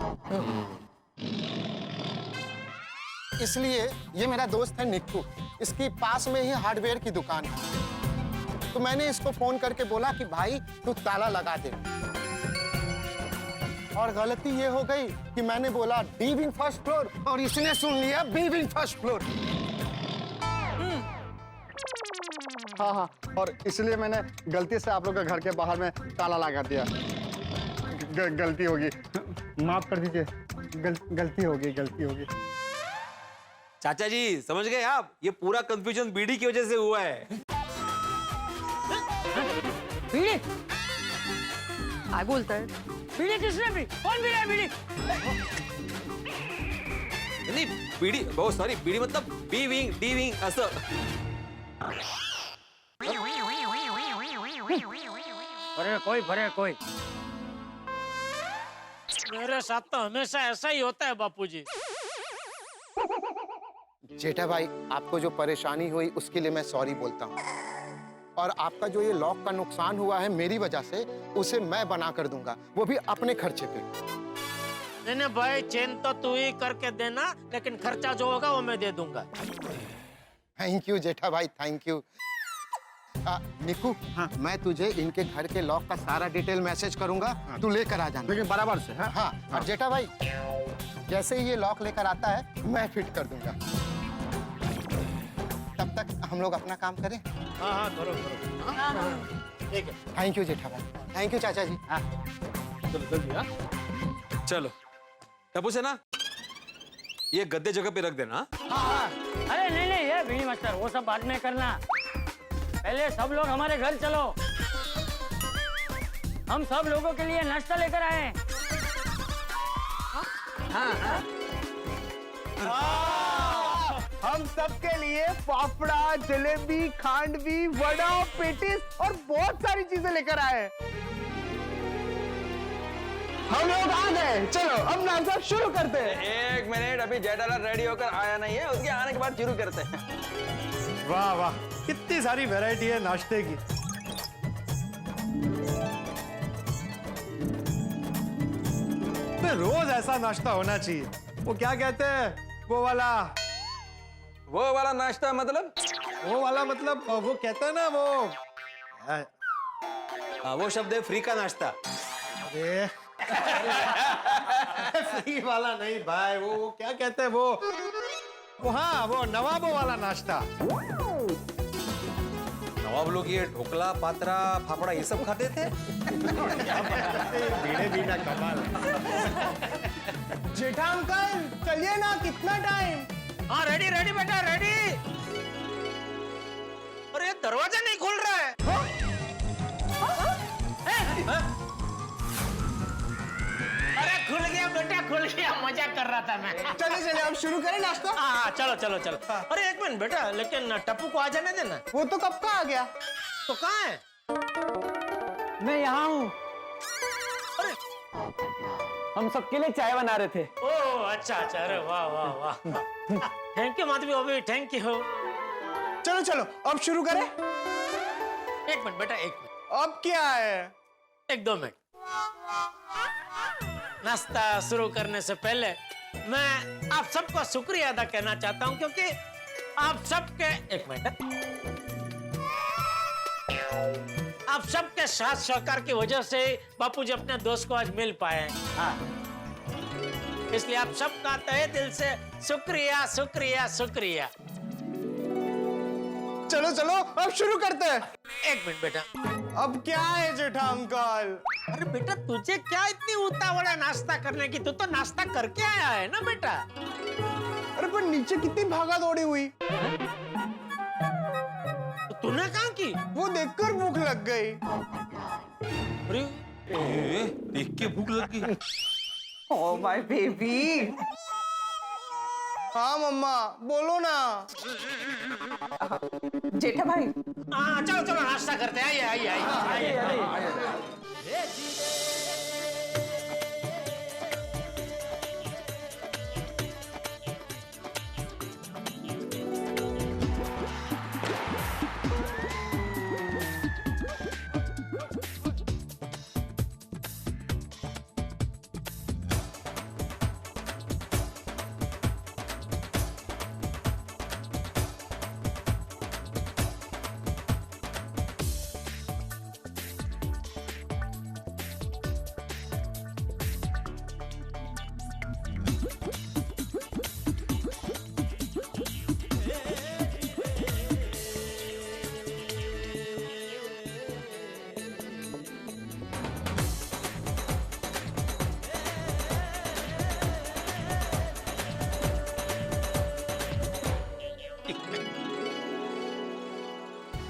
इसलिए ये मेरा दोस्त है निक्कू, इसकी पास में ही हार्डवेयर की दुकान है, तो मैंने इसको फोन करके बोला कि भाई तू ताला लगा दे। और गलती ये हो गई कि मैंने बोला डी विंग फर्स्ट फ्लोर और इसने सुन लिया बी विंग फर्स्ट फ्लोर। हाँ हाँ, और इसलिए मैंने गलती से आप लोग के घर के बाहर में ताला लगा दिया। गलती होगी, माफ कर दीजिए। गलती होगी। चाचा जी समझ गए आप, ये पूरा कंफ्यूजन बीड़ी की वजह से हुआ है। बीड़ी? क्या बोलता है? बीड़ी किसने पी? कौन पी रहा है बीड़ी? नहीं बीड़ी, बहुत सॉरी, बीड़ी मतलब बी विंग, डी विंग असं। अरे कोई मेरे साथ तो हमेशा ऐसा ही होता है बापूजी। जेठा भाई, आपको जो परेशानी हुई उसके लिए मैं सॉरी बोलता हूँ, और आपका जो ये लॉक का नुकसान हुआ है मेरी वजह से, उसे मैं बना कर दूंगा, वो भी अपने खर्चे पे। नहीं भाई, चेन तो तू ही करके देना, लेकिन खर्चा जो होगा वो मैं दे दूंगा। थैंक यू जेठा भाई, थैंक यू। निक्कू, हाँ, मैं तुझे इनके घर के लॉक का सारा डिटेल मैसेज करूंगा, हाँ, तू लेकर आ जाना, लेकिन बराबर से। हाँ, हाँ, हाँ। और जेठा भाई, जैसे ही ये लॉक लेकर आता है मैं फिट कर दूंगा। तब तक हम लोग अपना काम करें? हाँ हाँ करो करो। हाँ ठीक है। थैंक यू जेठा भाई, थैंक यू चाचा जी। हाँ चलो जल्दी। हाँ चलो टप्पू से ना ये गद्दे जगह पे रख देना। हाँ। अरे नहीं नहीं ये बीड़ी मास्टर वो सब बाद में करना, पहले सब लोग हमारे घर चलो, हम सब लोगों के लिए नाश्ता लेकर आए हैं। हम सबके लिए फाफड़ा, जलेबी, खांडवी, वड़ा, पेटिस और बहुत सारी चीजें लेकर आए हैं। हम लोग आ गए, चलो अब नाश्ता शुरू करते हैं। एक मिनट, अभी जेठालाल रेडी होकर आया नहीं है, उसके आने के बाद शुरू करते हैं। वाह वाह, कितनी सारी वैरायटी है नाश्ते की। तो रोज ऐसा नाश्ता होना चाहिए। वो क्या कहते हैं, वो वाला नाश्ता मतलब? वो वाला मतलब वो कहता है ना वो वो शब्द है फ्री का नाश्ता। अरे फ्री वाला नहीं भाई, वो क्या कहते हैं वो हाँ वो नवाबों वाला नाश्ता। नवाब लोग ये ढोकला, पात्रा, फाफड़ा ये सब खाते थे। धीरे धीरे कमाल। जेठा अंकल चलिए ना, कितना टाइम? हाँ रेडी रेडी बेटा रेडी। अरे दरवाजा नहीं खुल रहा है। अरे खुल गया बेटा खुल गया, मजा कर रहा था मैं। चलिए चलिए अब शुरू करें नाश्ता। हाँ चलो चलो चलो। अरे एक मिनट बेटा, लेकिन टप्पू को आ जाने देना। वो तो कब का आ गया। तो कहाँ है? मैं यहाँ हूँ, हम सबके लिए चाय बना रहे थे। ओह अच्छा अच्छा, अरे वाह वाह वाह। थैंक यू माधवी भाभी, थैंक यू। चलो चलो अब शुरू करें। एक मिनट बेटा एक मिनट। अब क्या है? एक दो मिनट। नाश्ता शुरू करने से पहले मैं आप सबका शुक्रिया अदा करना चाहता हूं, क्योंकि आप सबके एक मिनट, आप सबके साथ सहकार की वजह से बापूजी अपने दोस्त को आज मिल पाए। हाँ, इसलिए आप सबका तहे दिल से शुक्रिया शुक्रिया शुक्रिया। चलो चलो अब शुरू करते हैं। एक मिनट बेटा। अब क्या है जेठा अंकल? अरे बेटा तुझे क्या इतनी उतावल है नाश्ता करने की? तू तो नाश्ता करके आया है ना बेटा। अरे पर नीचे कितनी भागा दौड़ी हुई। तो तूने कहाँ की? वो देखकर भूख लग गई। अरे देख के भूख लग गई। Oh my baby. हाँ मम्मा बोलो ना। जेठा भाई हाँ चलो चलो नाश्ता करते हैं। आइए आइए आइए।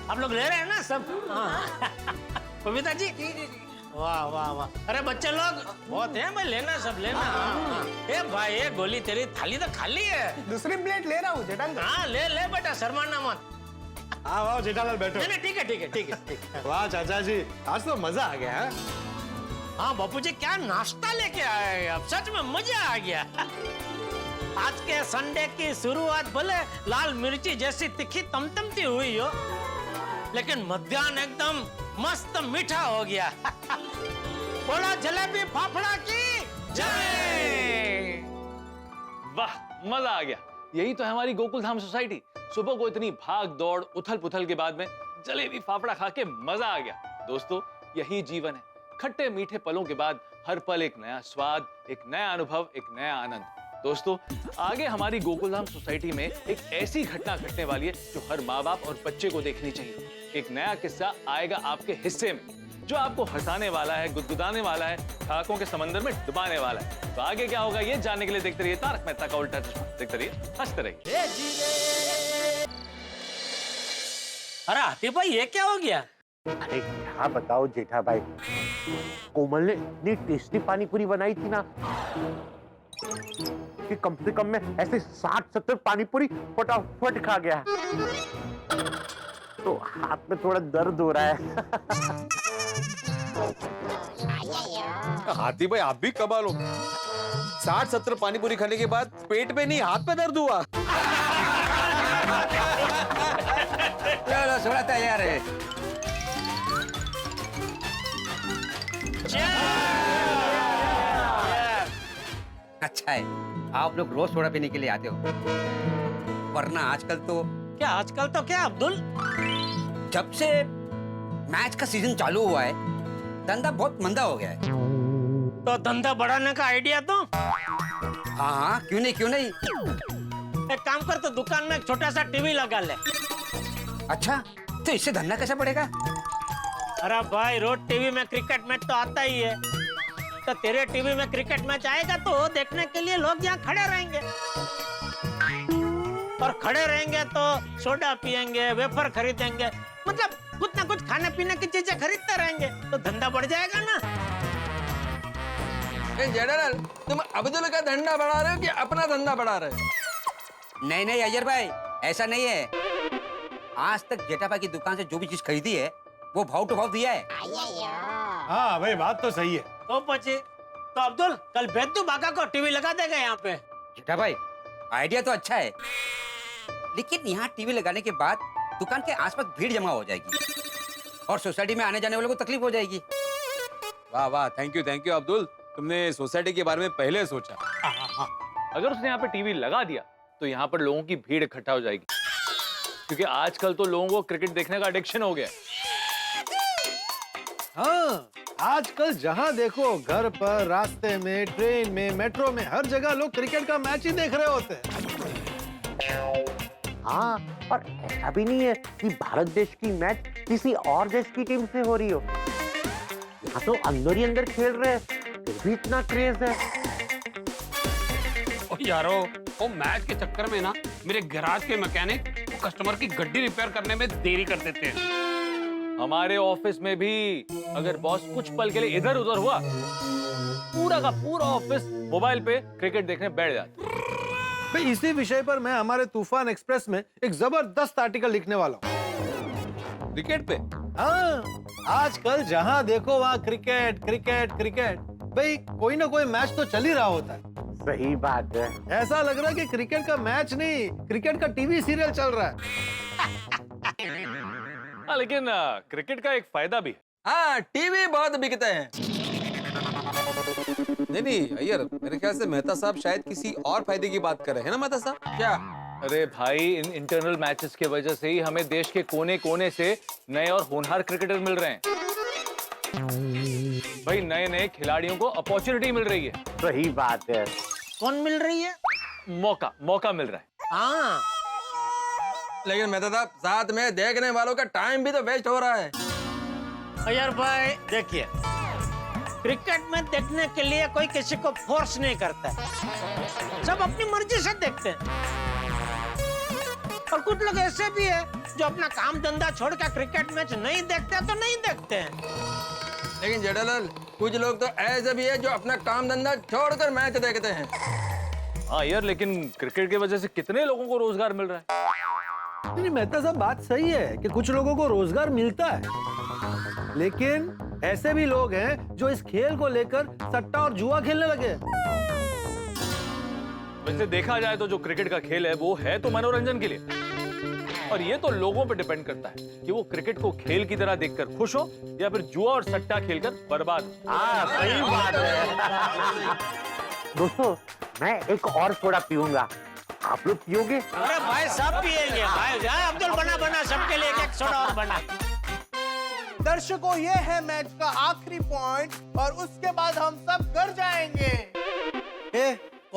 आप लोग ले रहे हैं ना सब? बबीता जी वाह वाह वाह। अरे बच्चे लोग बहुत हैं भाई, लेना सब लेना। ए भाई ये गोली तेरी थाली तो खाली है। दूसरी प्लेट ले रहा हूँ जेठा अंकल। हाँ ले ले बेटा, शर्माना मत। हाँ वाह जेठालाल बैठो। नहीं ठीक है ठीक है ठीक है ठीक है। वाह चाचा जी आज तो मजा आ गया है। हाँ बापू जी क्या नाश्ता लेके आए हैं, अब सच में मजा आ गया। आज के संडे की शुरुआत भले लाल मिर्ची जैसी तीखी तमतमती हुई हो, लेकिन मध्याह्न एकदम मस्त मीठा हो गया। बोला जलेबी फाफड़ा की जय। वाह मजा आ गया। यही तो है हमारी गोकुल धाम सोसाइटी। सुबह को इतनी भाग दौड़ उथल पुथल के बाद में जलेबी फाफड़ा खा के मजा आ गया। दोस्तों यही जीवन है, खट्टे मीठे पलों के बाद हर पल एक नया स्वाद, एक नया अनुभव, एक नया आनंद। दोस्तों, आगे हमारी गोकुलधाम सोसाइटी में एक ऐसी घटना घटने वाली है जो हर माँ बाप और बच्चे को देखनी चाहिए। एक नया किस्सा आएगा आपके हिस्से में जो आपको हंसाने वाला है, गुदगुदाने वाला है, ठहाकों के समंदर में डुबाने वाला है। तो आगे क्या होगा ये जानने के लिए देखते रहिए तारक मेहता का उल्टा चश्मा। देखते रहिए, हंसते रहिए। अरे हाथी भाई ये क्या हो गया? अरे क्या बताओ जेठा भाई, कोमल ने इतनी टेस्टी पानी पूरी बनाई थी ना कि कम से कम मैं ऐसे 60-70 पानी पूरी फटाफट खा गया। तो हाथ में थोड़ा दर्द हो रहा है। हाथी भाई आप भी कमाल हो, 60-70 पानी पूरी खाने के बाद पेट में नहीं हाथ में दर्द हुआ। चलो सोड़ा तैयार है। अच्छा है आप लोग रोज सोडा पीने के लिए आते हो, वरना आजकल तो क्या आजकल तो क्या अब्दुल, जब से मैच का सीजन चालू हुआ है धंधा बहुत मंदा हो गया है। तो धंधा बढ़ाने का आइडिया तो? हाँ क्यों नहीं क्यों नहीं। एक काम कर, तो दुकान में एक छोटा सा टीवी लगा ले। अच्छा तो इससे धंधा कैसा बढ़ेगा? अरे भाई रोज टीवी में क्रिकेट मैच तो आता ही है, तो तेरे टीवी में क्रिकेट मैच आएगा तो देखने के लिए लोग यहाँ खड़े रहेंगे, और खड़े रहेंगे तो सोडा पियेंगे, वेफर खरीदेंगे, मतलब कुछ ना कुछ खाने पीने की चीजें खरीदते रहेंगे, तो धंधा बढ़ जाएगा ना। जनरल तुम अब्दुल का धंधा बढ़ा रहे हो कि अपना धंधा बढ़ा रहे हो? नहीं नहीं अजहर भाई ऐसा नहीं है, आज तक जेठाबा की दुकान से जो भी चीज खरीदी है वो भाव टू भाव दिया है। हाँ भाई बात तो सही है। तो पचे तो अब्दुल कल बेदू बाका को टीवी लगा देगा यहाँ पे। जेठा भाई आइडिया तो अच्छा है, लेकिन यहाँ टीवी लगाने के बाद दुकान के आसपास भीड़ जमा हो जाएगी और सोसाइटी में आने जाने वालों को तकलीफ हो जाएगी। वाह वाह, थैंक यू अब्दुल, तुमने सोसाइटी के बारे में पहले सोचा। अगर उसने यहाँ पे टीवी लगा दिया तो यहाँ पर लोगों की भीड़ इकट्ठा हो जाएगी, क्योंकि आजकल तो लोगों को क्रिकेट देखने का एडिक्शन हो गया। हाँ आजकल जहाँ देखो घर पर, रास्ते में, ट्रेन में, मेट्रो में, हर जगह लोग क्रिकेट का मैच ही देख रहे होते हैं। हाँ और ऐसा भी नहीं है कि भारत देश की मैच किसी और देश की टीम से हो रही हो, यहाँ तो अंदर ही अंदर खेल रहे हैं, फिर भी इतना क्रेज है। ओ यारो, वो मैच के चक्कर में ना मेरे गैराज के मैकेनिक कस्टमर की गड्डी रिपेयर करने में देरी कर देते हैं। हमारे ऑफिस में भी अगर बॉस कुछ पल के लिए इधर उधर हुआ, पूरा का पूरा ऑफिस मोबाइल पे क्रिकेट देखने बैठ जाता। भाई इसी विषय पर मैं हमारे तूफान एक्सप्रेस में एक जबरदस्त आर्टिकल लिखने वाला हूँ। क्रिकेट पे? हाँ आजकल जहाँ देखो वहाँ क्रिकेट क्रिकेट क्रिकेट। भाई कोई ना कोई मैच तो चल ही रहा होता है। सही बात है। ऐसा लग रहा है कि क्रिकेट का मैच नहीं, क्रिकेट का टीवी सीरियल चल रहा है। हाँ लेकिन क्रिकेट का एक फायदा भी है। हाँ टीवी बहुत बिकते हैं। नहीं अय्यर, मेरे ख्याल से मेहता साहब शायद किसी और फायदे की बात कर रहे हैं ना मेहता साहब? क्या? अरे भाई इन इंटरनल मैचेस की वजह से ही हमें देश के कोने कोने से नए और होनहार क्रिकेटर मिल रहे हैं। भाई नए नए खिलाड़ियों को अपॉर्चुनिटी मिल रही है। सही बात है। कौन मिल रही है? मौका मिल रहा है। हाँ लेकिन मेहता साहब साथ में देखने वालों का टाइम भी तो वेस्ट हो रहा है। यार भाई देखिए, क्रिकेट में देखने के लिए कोई किसी को फोर्स नहीं करता है, सब अपनी मर्जी से देखते हैं। और कुछ लोग ऐसे भी है जो अपना काम धंधा छोड़कर क्रिकेट मैच नहीं देखते तो नहीं देखते हैं। लेकिन जेठालाल कुछ लोग तो ऐसे भी है जो अपना काम धंधा छोड़कर मैच देखते हैं। हाँ यार, लेकिन क्रिकेट की वजह से कितने लोगों को रोजगार मिल रहा है। नहीं मेहता साहब बात सही है कि कुछ लोगों को रोजगार मिलता है, लेकिन ऐसे भी लोग हैं जो इस खेल को लेकर सट्टा और जुआ खेलने लगे। वैसे देखा जाए तो जो क्रिकेट का खेल है वो है तो मनोरंजन के लिए, और ये तो लोगों पे डिपेंड करता है कि वो क्रिकेट को खेल की तरह देखकर खुश हो या फिर जुआ और सट्टा खेलकर बर्बाद हो। सही बात है। दोस्तों मैं एक और सोडा पीऊंगा, आप लोग पियोगे? अरे भाई सब पिएंगे भाई, अब्दुल बना सबके लिए एक सोडा और बना। दर्शकों ये है मैच का आखिरी पॉइंट और उसके बाद हम सब घर जाएंगे।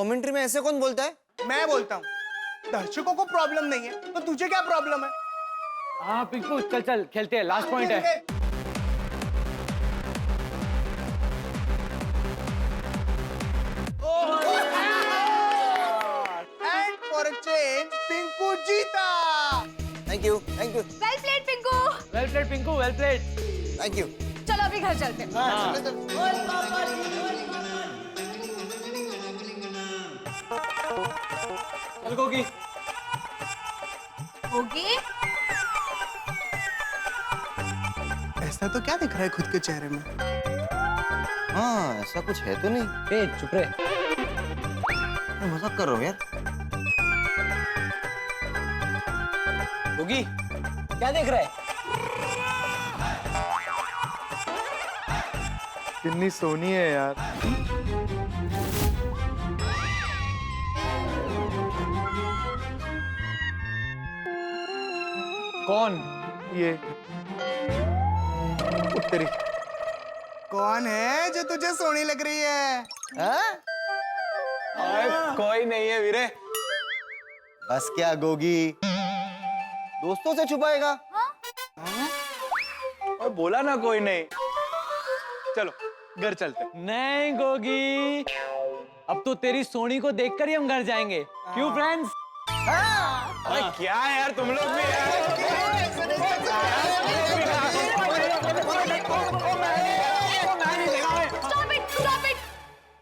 कमेंट्री में ऐसे कौन बोलता है? मैं बोलता हूँ। दर्शकों को प्रॉब्लम नहीं है तो तुझे क्या प्रॉब्लम है? हाँ पिंकू चल चल खेलते हैं, लास्ट पॉइंट है। And for a change Pinku जीता। Thank you, thank you. Well played Pinku. Well played Pinku, well played. Thank you. चलो अभी घर चलते हैं। हाँ, चल, चल गोगी। होगी? ऐसा तो क्या दिख रहा है खुद के चेहरे में? हाँ, ऐसा कुछ है तो नहीं। ए चुप रहे। मैं मजाक कर रहा हूँ यार। गोगी क्या देख रहा है? कितनी सोनी है यार। कौन? ये उत्तरी। कौन है जो तुझे सोनी लग रही है? हाँ? कोई नहीं है वीरे। बस क्या गोगी, दोस्तों से छुपाएगा? और बोला ना कोई नहीं। चलो घर चलते। नहीं गोगी, अब तो तेरी सोनी को देखकर ही हम घर जाएंगे। क्यों फ्रेंड्स? अरे क्या यार तुम लोग भी यार। Stop it, stop it!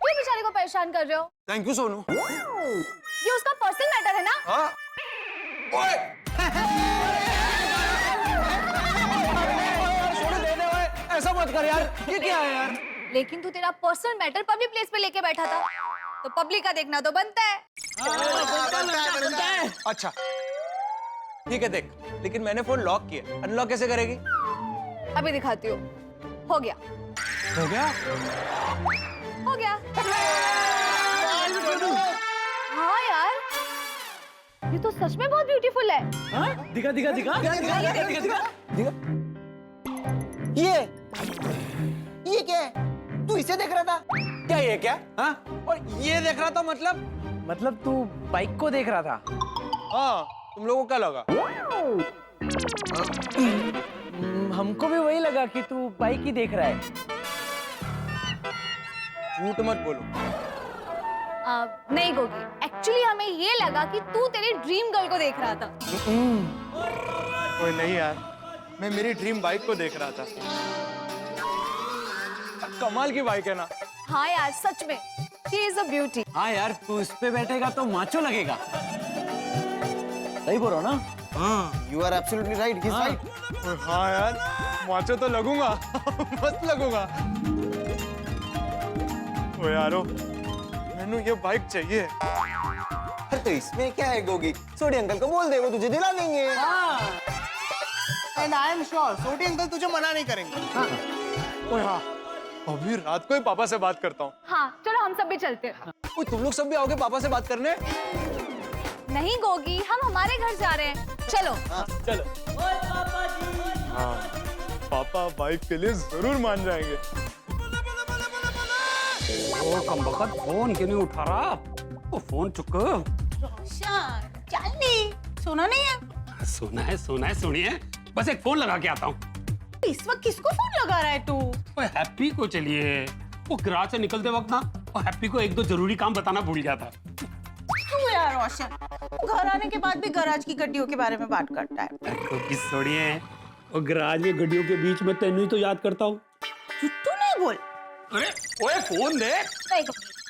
क्यों बेचारे को परेशान कर रहे हो? Thank you Sonu. ये उसका पर्सनल मैटर है ना? हाँ। ऐसा मत कर यार, ये क्या है यार? लेकिन तू तेरा पर्सनल मैटर पब्लिक प्लेस पे लेके बैठा था, तो पब्लिक का देखना तो बनता है। अच्छा ठीक है देख, लेकिन मैंने फोन लॉक किया, अनलॉक कैसे करेगी? अभी दिखाती हूँ। हो गया। हो गया? हो गया। हाँ यार, ये तो सच में बहुत ब्यूटीफुल है। हाँ? दिखा दिखा दिखा दिखा दिखा दिखा दिखा। ये क्या है? तू इसे देख रहा था? क्या ये क्या? हाँ? और ये देख रहा था मतलब तू बाइक को देख रहा था? हाँ, तुम लोगों को क्या लगा? हमको भी वही लगा कि तू बाइक ही देख रहा है। झूठ मत बोलो। नहीं गोगी, एक्चुअली हमें ये लगा कि तू तेरी ड्रीम गर्ल को देख रहा था। ओए नहीं यार, मैं मेरी ड्रीम बाइक को देख रहा था। कमाल की बाइक है ना? हाँ यार सच में, she is a beauty। हाँ यार, तू इस पे बैठेगा तो माचो लगेगा। सही बोल रहा ना? हाँ, you are absolutely right, he's right। हाँ यार, माचो तो लगूंगा। मस्त लगूंगा। ओ यारो, मैंने ये बाइक चाहिए। तो इसमें क्या है गोगी, सोडी अंकल को बोल दे, वो तुझे दिला देंगे। And I am sure Sodhi uncle तुझे मना नहीं करेंगे। ओए हाँ, अभी रात को ही पापा से बात करता हूँ। हाँ चलो हम सब भी चलते हैं। ओए तुम लोग सब भी आओगे पापा से बात करने? नहीं गोगी, हम हमारे घर जा रहे हैं। चलो। चलो। हाँ, पापा बाइक के लिए जरूर मान जाएंगे। ओ कमबख्त फोन क्यों नहीं उठा रहा? वो फोन चुक। चल नहीं, सुना नहीं है? सुना है सुनिए, बस एक फोन लगा के आता हूँ। इस वक्त किसको फोन लगा रहा है तू? वो हैप्पी को चलिए, वो गैराज से निकलते वक्त ना वो हैप्पी को एक दो जरूरी काम बताना भूल गया था। तू यार रोशन, घर आने के बाद भी गैराज की गड्डियों के बारे में बात करता है। छोड़िए, वो गैराज में गड्डियों के बीच में तेनू ही तो याद करता हूँ। तू नहीं बोल। अरे ओए फोन दे।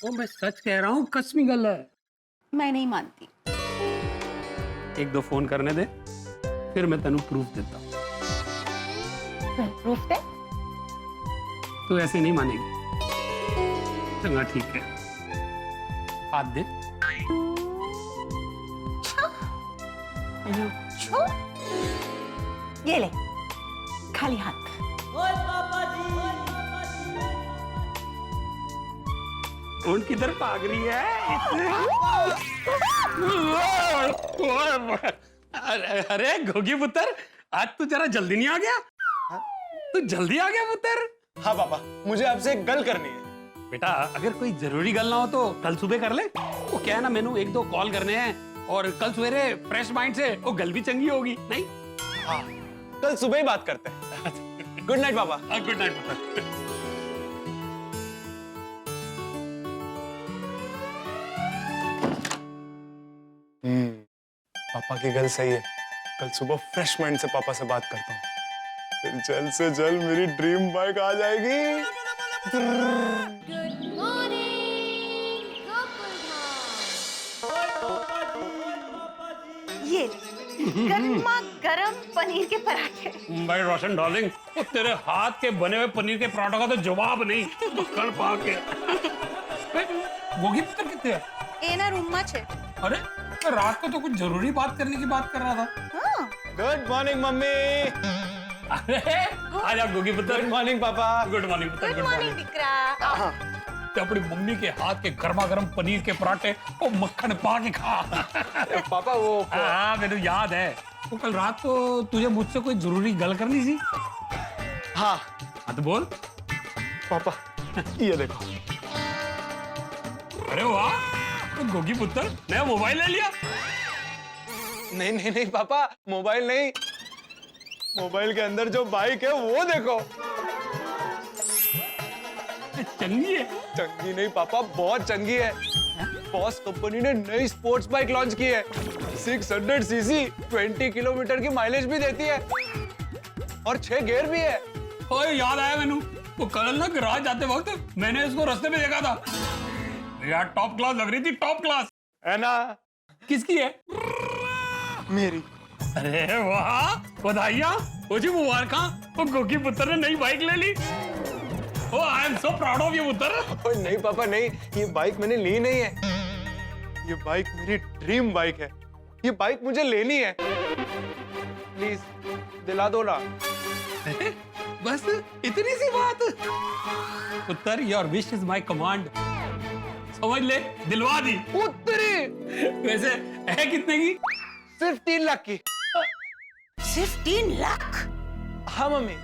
ओ मैं सच कह रहा हूँ, कसमी गल है। मैं नहीं मानती। एक दो फोन करने दे, फिर मैं तेनू प्रूफ देता हूँ। प्रूफ दे? तू ऐसे नहीं मानेगी। चंगा ठीक है, हाथ दे। ये ले, खाली हाथ। फोन किधर भाग रही है? अरे गोगी पुत्र, आज तू जरा जल्दी नहीं आ गया? तू जल्दी आ गया पुत्र? हाँ पापा, मुझे आपसे एक गल करनी है। बेटा अगर कोई जरूरी गल ना हो तो कल सुबह कर ले। वो क्या है ना, मैंने 1-2 कॉल करने हैं और कल सवेरे फ्रेश माइंड से वो गल भी चंगी होगी नहीं। हाँ, कल सुबह ही बात करते हैं। गुड नाइट पापा। गुड नाइट पुत्र। पापा की गल सही है, कल सुबह फ्रेश माइंड से पापा से बात करता हूँ, फिर जल्द से जल्द मेरी ड्रीम बाइक आ जाएगी। ये गर्मा गरम पनीर के पराठे। भाई रोशन डार्लिंग, वो तेरे हाथ के बने हुए पनीर के पराठों का तो जवाब नहीं। मक्खन पाके गोगी पुत्र कितने है? एना रूम में छे। अरे तो रात को तो कुछ जरूरी बात करने की बात कर रहा था। Good morning mummy. अरे आजा गोगी पुत्र। Good morning papa. Good morning पुत्र। गुड मॉर्निंग दिकरा। तो अपनी मम्मी के हाथ के गर्मा गर्म पनीर के पराठे और मक्खन पा के खा। पापा वो हाँ मेरे याद है, वो कल रात को तुझे मुझसे कोई जरूरी गल करनी थी। हाँ तो बोल पापा, ये देखो। अरे वाह, तो गोगी पुत्र नया मोबाइल ले लिया? नहीं नहीं नहीं पापा, मोबाइल नहीं, मोबाइल के अंदर जो बाइक है वो देखो। चंगी है? चंगी नहीं पापा, बहुत चंगी है। बॉस कंपनी ने नई स्पोर्ट्स बाइक लॉन्च की है, 600 सीसी, 20 किलोमीटर की माइलेज भी देती है और 6 गियर भी है। ओए याद आया मैंने, वो कल ना गैराज जाते वक्त मैंने इसको रास्ते में देखा था यार, टॉप क्लास लग रही थी, टॉप क्लास है ना। किसकी है? मेरी। अरे वाह, बधाइयाँ हो जी, मुबारक। वो गोगी पुत्र ने नई बाइक ले ली। Oh, I am so proud of you, पुत्र। नहीं पापा नहीं, ये बाइक मैंने ली नहीं है, ये बाइक मेरी ड्रीम बाइक है, ये बाइक मुझे लेनी है, प्लीज दिला दो ना। बस इतनी सी बात? पुत्र, your wish is my command, समझ ले, दिलवा दी। पुत्री वैसे है कितने की? सिर्फ 3 लाख की। सिर्फ 3 लाख? हाँ मम्मी।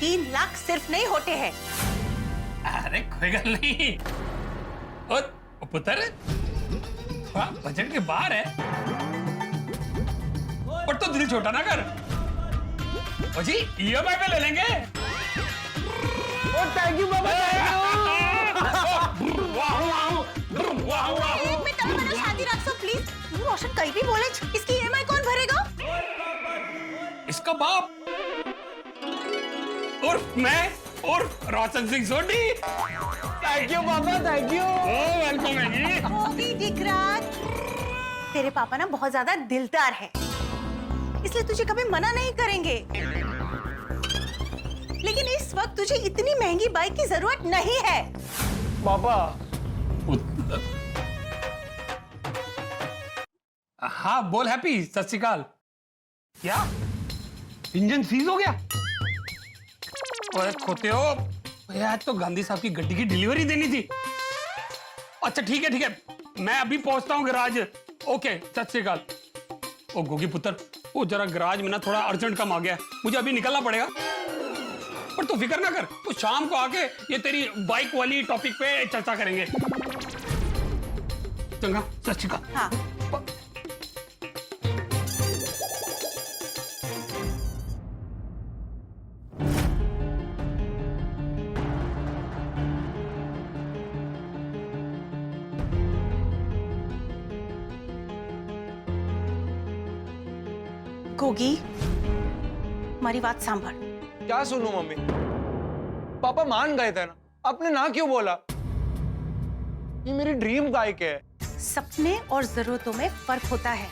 3 लाख सिर्फ नहीं होते हैं। अरे कोई गल नहीं, और पुत्र थोड़ा बजट के बाहर है, और तो दिल छोटा ना कर। ओ जी EMI पे ले लेंगे। थैंक यू बाबा, शादी रख सो प्लीज। रोशन कहीं भी बोले, इसकी EMI कौन भरेगा? इसका बाप और मैं और रोशन सिंह सोनी। थैंक यू पापा, थैंक यू। वेलकम है जी। गोगी दिकराज, तेरे पापा ना बहुत ज्यादा दिलदार है, इसलिए तुझे कभी मना नहीं करेंगे, लेकिन इस वक्त तुझे इतनी महंगी बाइक की जरूरत नहीं है। पापा हाँ बोल हैप्पी, सत श्री अकाल। क्या इंजन सीज हो गया? अरे खोते हो यार, तो गांधी साहब की गड्डी की डिलीवरी देनी थी। अच्छा ठीक है, मैं अभी पहुंचता हूँ गैराज। ओके सत श्री अकाल। ओ गोगी पुत्र, वो जरा गैराज में ना थोड़ा अर्जेंट काम आ गया, मुझे अभी निकलना पड़ेगा, पर तू फिक्र ना कर, तो शाम को आके ये तेरी बाइक वाली टॉपिक पे चर्चा करेंगे। चंगा सत श्री अकाल। हाँ। गोगी, हमारी बात सांभर। क्या सुनूं मम्मी? पापा मान गए थे ना, आपने ना क्यों बोला? ये मेरी ड्रीम बाइक है। सपने और जरूरतों में फर्क होता है।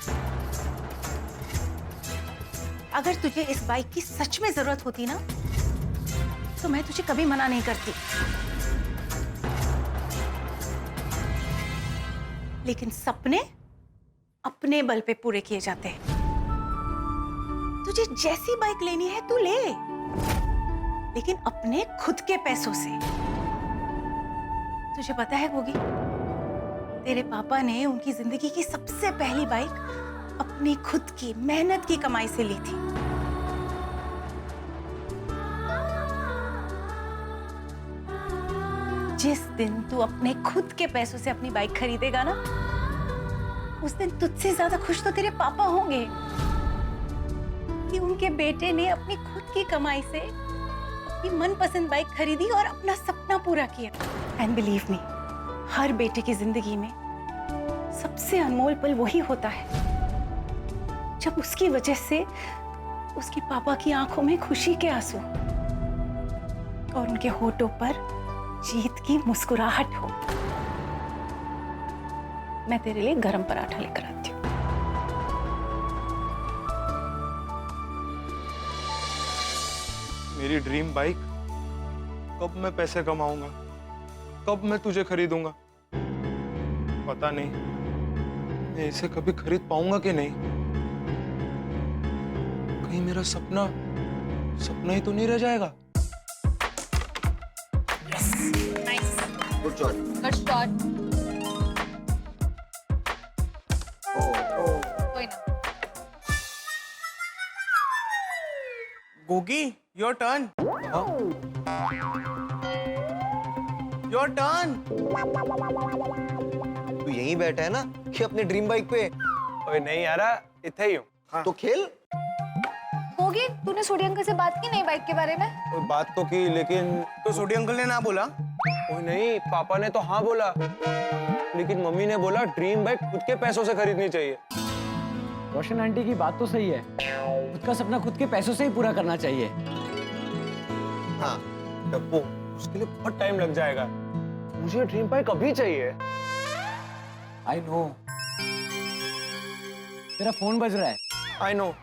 अगर तुझे इस बाइक की सच में जरूरत होती ना, तो मैं तुझे कभी मना नहीं करती, लेकिन सपने अपने बल पे पूरे किए जाते हैं। तुझे जैसी बाइक लेनी है तू ले, लेकिन अपने खुद के पैसों से। तुझे पता है गोगी, तेरे पापा ने उनकी जिंदगी की सबसे पहली बाइक अपनी खुद की मेहनत की कमाई से ली थी। जिस दिन तू अपने खुद के पैसों से अपनी बाइक खरीदेगा ना, उस दिन तुझसे ज्यादा खुश तो तेरे पापा होंगे कि उनके बेटे ने अपनी खुद की कमाई से अपनी मनपसंद बाइक खरीदी और अपना सपना पूरा किया। एंड बिलीव मी, हर बेटे की जिंदगी में सबसे अनमोल पल वही होता है जब उसकी वजह से उसके पापा की आंखों में खुशी के आंसू और उनके होठों पर जीत की मुस्कुराहट हो। मैं तेरे लिए गरम पराठा लेकर आती हूँ। मेरी ड्रीम बाइक, कब मैं पैसे कमाऊंगा, कब मैं तुझे खरीदूंगा, पता नहीं मैं इसे कभी खरीद पाऊंगा कि नहीं। कहीं मेरा सपना सपना ही तो नहीं रह जाएगा। Good shot. Good shot. कोई ना। Gogi, your turn. Your turn. तू यहीं बैठा है ना कि अपने ड्रीम बाइक पे? ओए नहीं यार, इतना ही हूँ। तो खेल। होगी, तूने सोडी अंकल से बात की नहीं बाइक के बारे में? ओए बात तो की, लेकिन तो सोडी अंकल ने ना बोला? ओए नहीं, पापा ने तो हाँ बोला, लेकिन मम्मी ने बोला ड्रीम बाइक खुद के पैसों से खरीदनी चाहिए। रोशन आंटी की बात तो सही है, खुद का सपना खुद के पैसों से ही पूरा करना चाहिए। हाँ डब्बू, उसके लिए बहुत टाइम लग जाएगा। मुझे ड्रीम बाइक अभी चाहिए। I know. तेरा फोन बज रहा है। I know.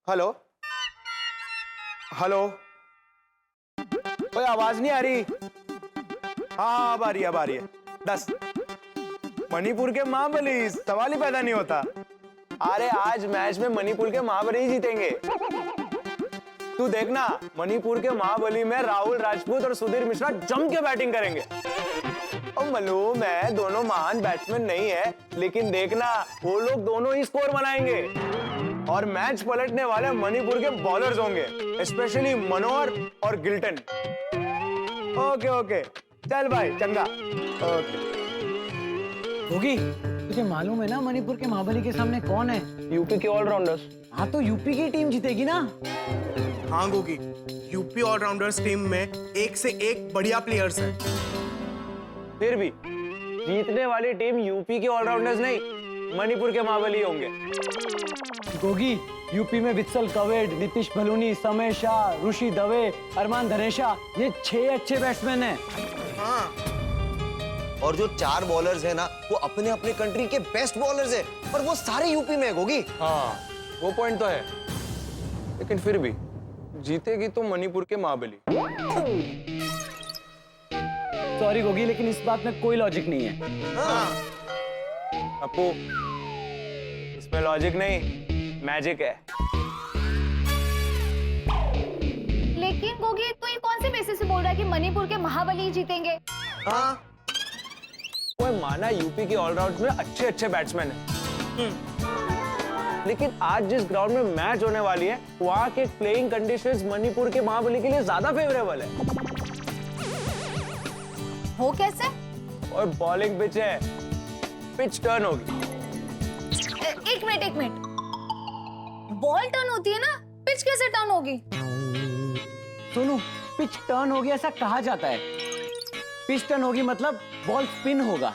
Hello hello. कोई आवाज नहीं आ रही? हाँ अब आ रही है, अब आ रही है। 10 मणिपुर के महाबली, सवाल ही पैदा नहीं होता। अरे आज मैच में मणिपुर के महाबली ही जीतेंगे। तू देखना, मणिपुर के महाबली में राहुल राजपूत और सुधीर मिश्रा जम के बैटिंग करेंगे। और मालूम है दोनों महान बैट्समैन नहीं है, लेकिन देखना वो लोग दोनों ही स्कोर बनाएंगे और मैच पलटने वाले मणिपुर के बॉलर्स होंगे, स्पेशली मनोहर और गिल्टन। ओके ओके, चल भाई चंगा। ओके। होगी, तुझे मालूम है ना मणिपुर के महाबली के सामने कौन है? यूपी के ऑलराउंडर्स। हाँ तो यूपी की टीम जीतेगी ना। हाँ गोगी, यूपी ऑलराउंडर्स टीम में एक से एक बढ़िया प्लेयर्स हैं। फिर भी जीतने वाली टीम यूपी के ऑलराउंडर्स नहीं, मणिपुर के महाबली होंगे। गोगी, यूपी में वित्सल कवेड, नीतीश भलूनी, समय शाह, ऋषि दवे, अरमान धनेशा, ये 6 अच्छे बैट्समैन हैं। हाँ। और जो 4 बॉलर्स हैं ना, वो अपने अपने कंट्री के बेस्ट बॉलर्स हैं, और वो सारे यूपी में है गोगी। हाँ वो पॉइंट तो है, लेकिन फिर भी जीतेगी तो मणिपुर के महाबली। सॉरी गोगी, लेकिन इस बात में कोई लॉजिक नहीं है। हाँ। अपू, इसमें लॉजिक नहीं, मैजिक है। लेकिन गोगी, तू ये कौन से बेसिस से बोल रहा है कि मणिपुर के महाबली जीतेंगे? हाँ वो माना यूपी के ऑलराउंडर्स में अच्छे अच्छे बैट्समैन हैं, लेकिन आज जिस ग्राउंड में मैच होने वाली है, वहां के प्लेइंग कंडीशंस मणिपुर के महाबली के लिए ज्यादा फेवरेबल है। वो कैसे? और बॉलिंग पिच है, पिच टर्न होगी। एक मिनट, बॉल टर्न होती है ना, पिच कैसे टर्न होगी? सुनो, पिच टर्न होगी ऐसा कहा जाता है। पिच टर्न होगी मतलब बॉल स्पिन होगा।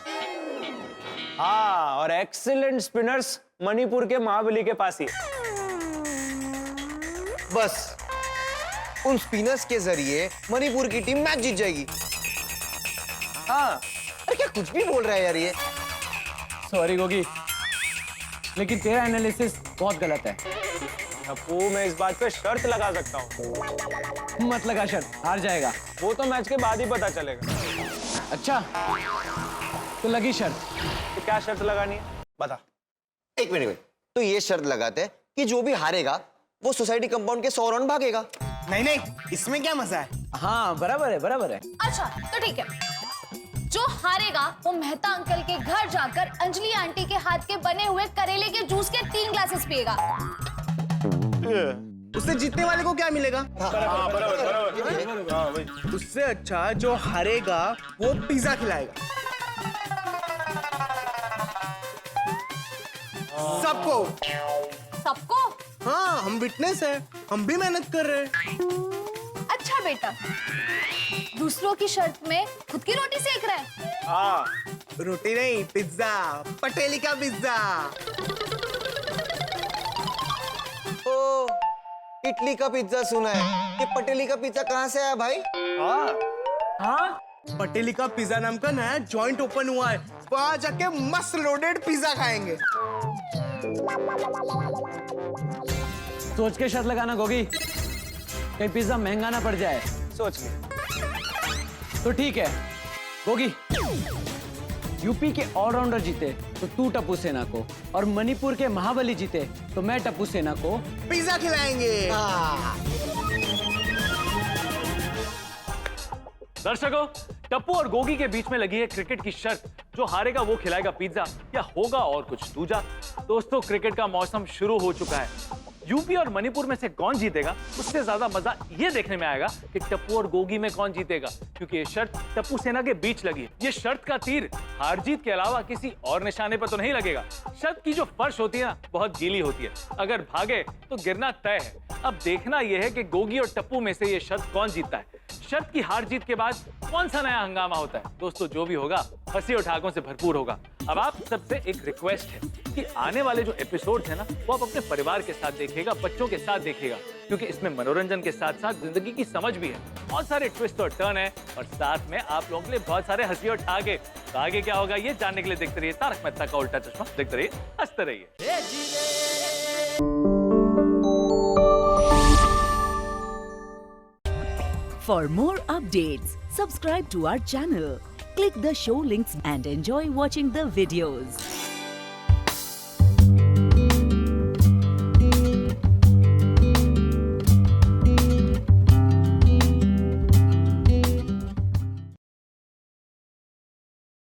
हाँ, और एक्सीलेंट स्पिनर्स मणिपुर के महाबली के पास ही। बस उन स्पिनर्स के जरिए मणिपुर की टीम मैच जीत जाएगी। हाँ, अरे क्या कुछ भी बोल रहा है यार ये। सॉरी गोगी, लेकिन तेरा एनालिसिस बहुत गलत है। अपू, मैं इस बात पे शर्त लगा सकता हूँ। मत लगा शर्त, हार जाएगा। वो तो मैच के बाद ही पता चलेगा। अच्छा, तो लगी शर्त। तो क्या शर्त लगानी है, बता। एक मिनट, तो ये शर्त लगाते हैं कि जो भी हारेगा वो सोसाइटी कंपाउंड के 100 राउंड भागेगा। नहीं, इसमें क्या मजा है? हाँ बराबर है, बराबर है। अच्छा तो ठीक है, जो हारेगा वो मेहता अंकल के घर जाकर अंजलि आंटी के हाथ के बने हुए करेले के जूस के 3 ग्लासेस पिएगा। उससे जीतने वाले को क्या मिलेगा? उससे अच्छा जो हारेगा वो पिज्जा खिलाएगा सबको। सबको? हाँ, हम विटनेस है, हम भी मेहनत कर रहे हैं। अच्छा बेटा, दूसरों की शर्त में खुद की रोटी सेक रहा है। हाँ, रोटी नहीं, पिज्जा, पटेली का पिज्जा। ओ, इटली का पिज्जा सुना है, ये पटेली का पिज्जा कहाँ से आया भाई? हाँ, पटेली का पिज्जा नाम का नया जॉइंट ओपन हुआ है, वहाँ जाके मस्त लोडेड पिज्जा खाएंगे। सोच के शर्त लगाना गोगी, कहीं पिज्जा महंगा ना पड़ जाए। सोच ले। तो ठीक है गोगी, यूपी के ऑलराउंडर जीते तो तू टप्पू सेना को, और मणिपुर के महाबली जीते तो मैं टप्पू सेना को पिज्जा खिलाएंगे। दर्शकों, टप्पू और गोगी के बीच में लगी है क्रिकेट की शर्त। जो हारेगा वो खिलाएगा पिज्जा, या होगा और कुछ दूजा। दोस्तों, क्रिकेट का मौसम शुरू हो चुका है। यूपी और मणिपुर में से कौन जीतेगा, उससे ज्यादा मजा ये देखने में आएगा कि टप्पू और गोगी में कौन जीतेगा, क्योंकि ये शर्त टप्पू सेना के बीच लगी है। ये शर्त का तीर हार जीत के अलावा किसी और निशाने पर तो नहीं लगेगा। शर्त की जो फर्श होती है ना, बहुत गीली होती है, अगर भागे तो गिरना तय है। अब देखना यह है कि गोगी और टप्पू में से ये शर्त कौन जीतता है। शर्त की हार जीत के बाद कौन सा नया हंगामा होता है। दोस्तों, जो भी होगा हंसी और ठहाकों से भरपूर होगा। अब आप सबसे एक रिक्वेस्ट है कि आने वाले जो एपिसोड्स हैं ना, वो आप अपने परिवार के साथ देखिएगा, बच्चों के साथ देखिएगा, क्योंकि इसमें मनोरंजन के साथ साथ जिंदगी की समझ भी है। बहुत सारे ट्विस्ट और टर्न है, और साथ में आप लोगों के लिए बहुत सारे हंसी और ठहाके। तो आगे क्या होगा ये जानने के लिए देखते रहिए तारक मेहता का उल्टा चश्मा। देखते रहिए, हंसते रहिए। For more updates, subscribe to our channel, click the show links and enjoy watching the videos.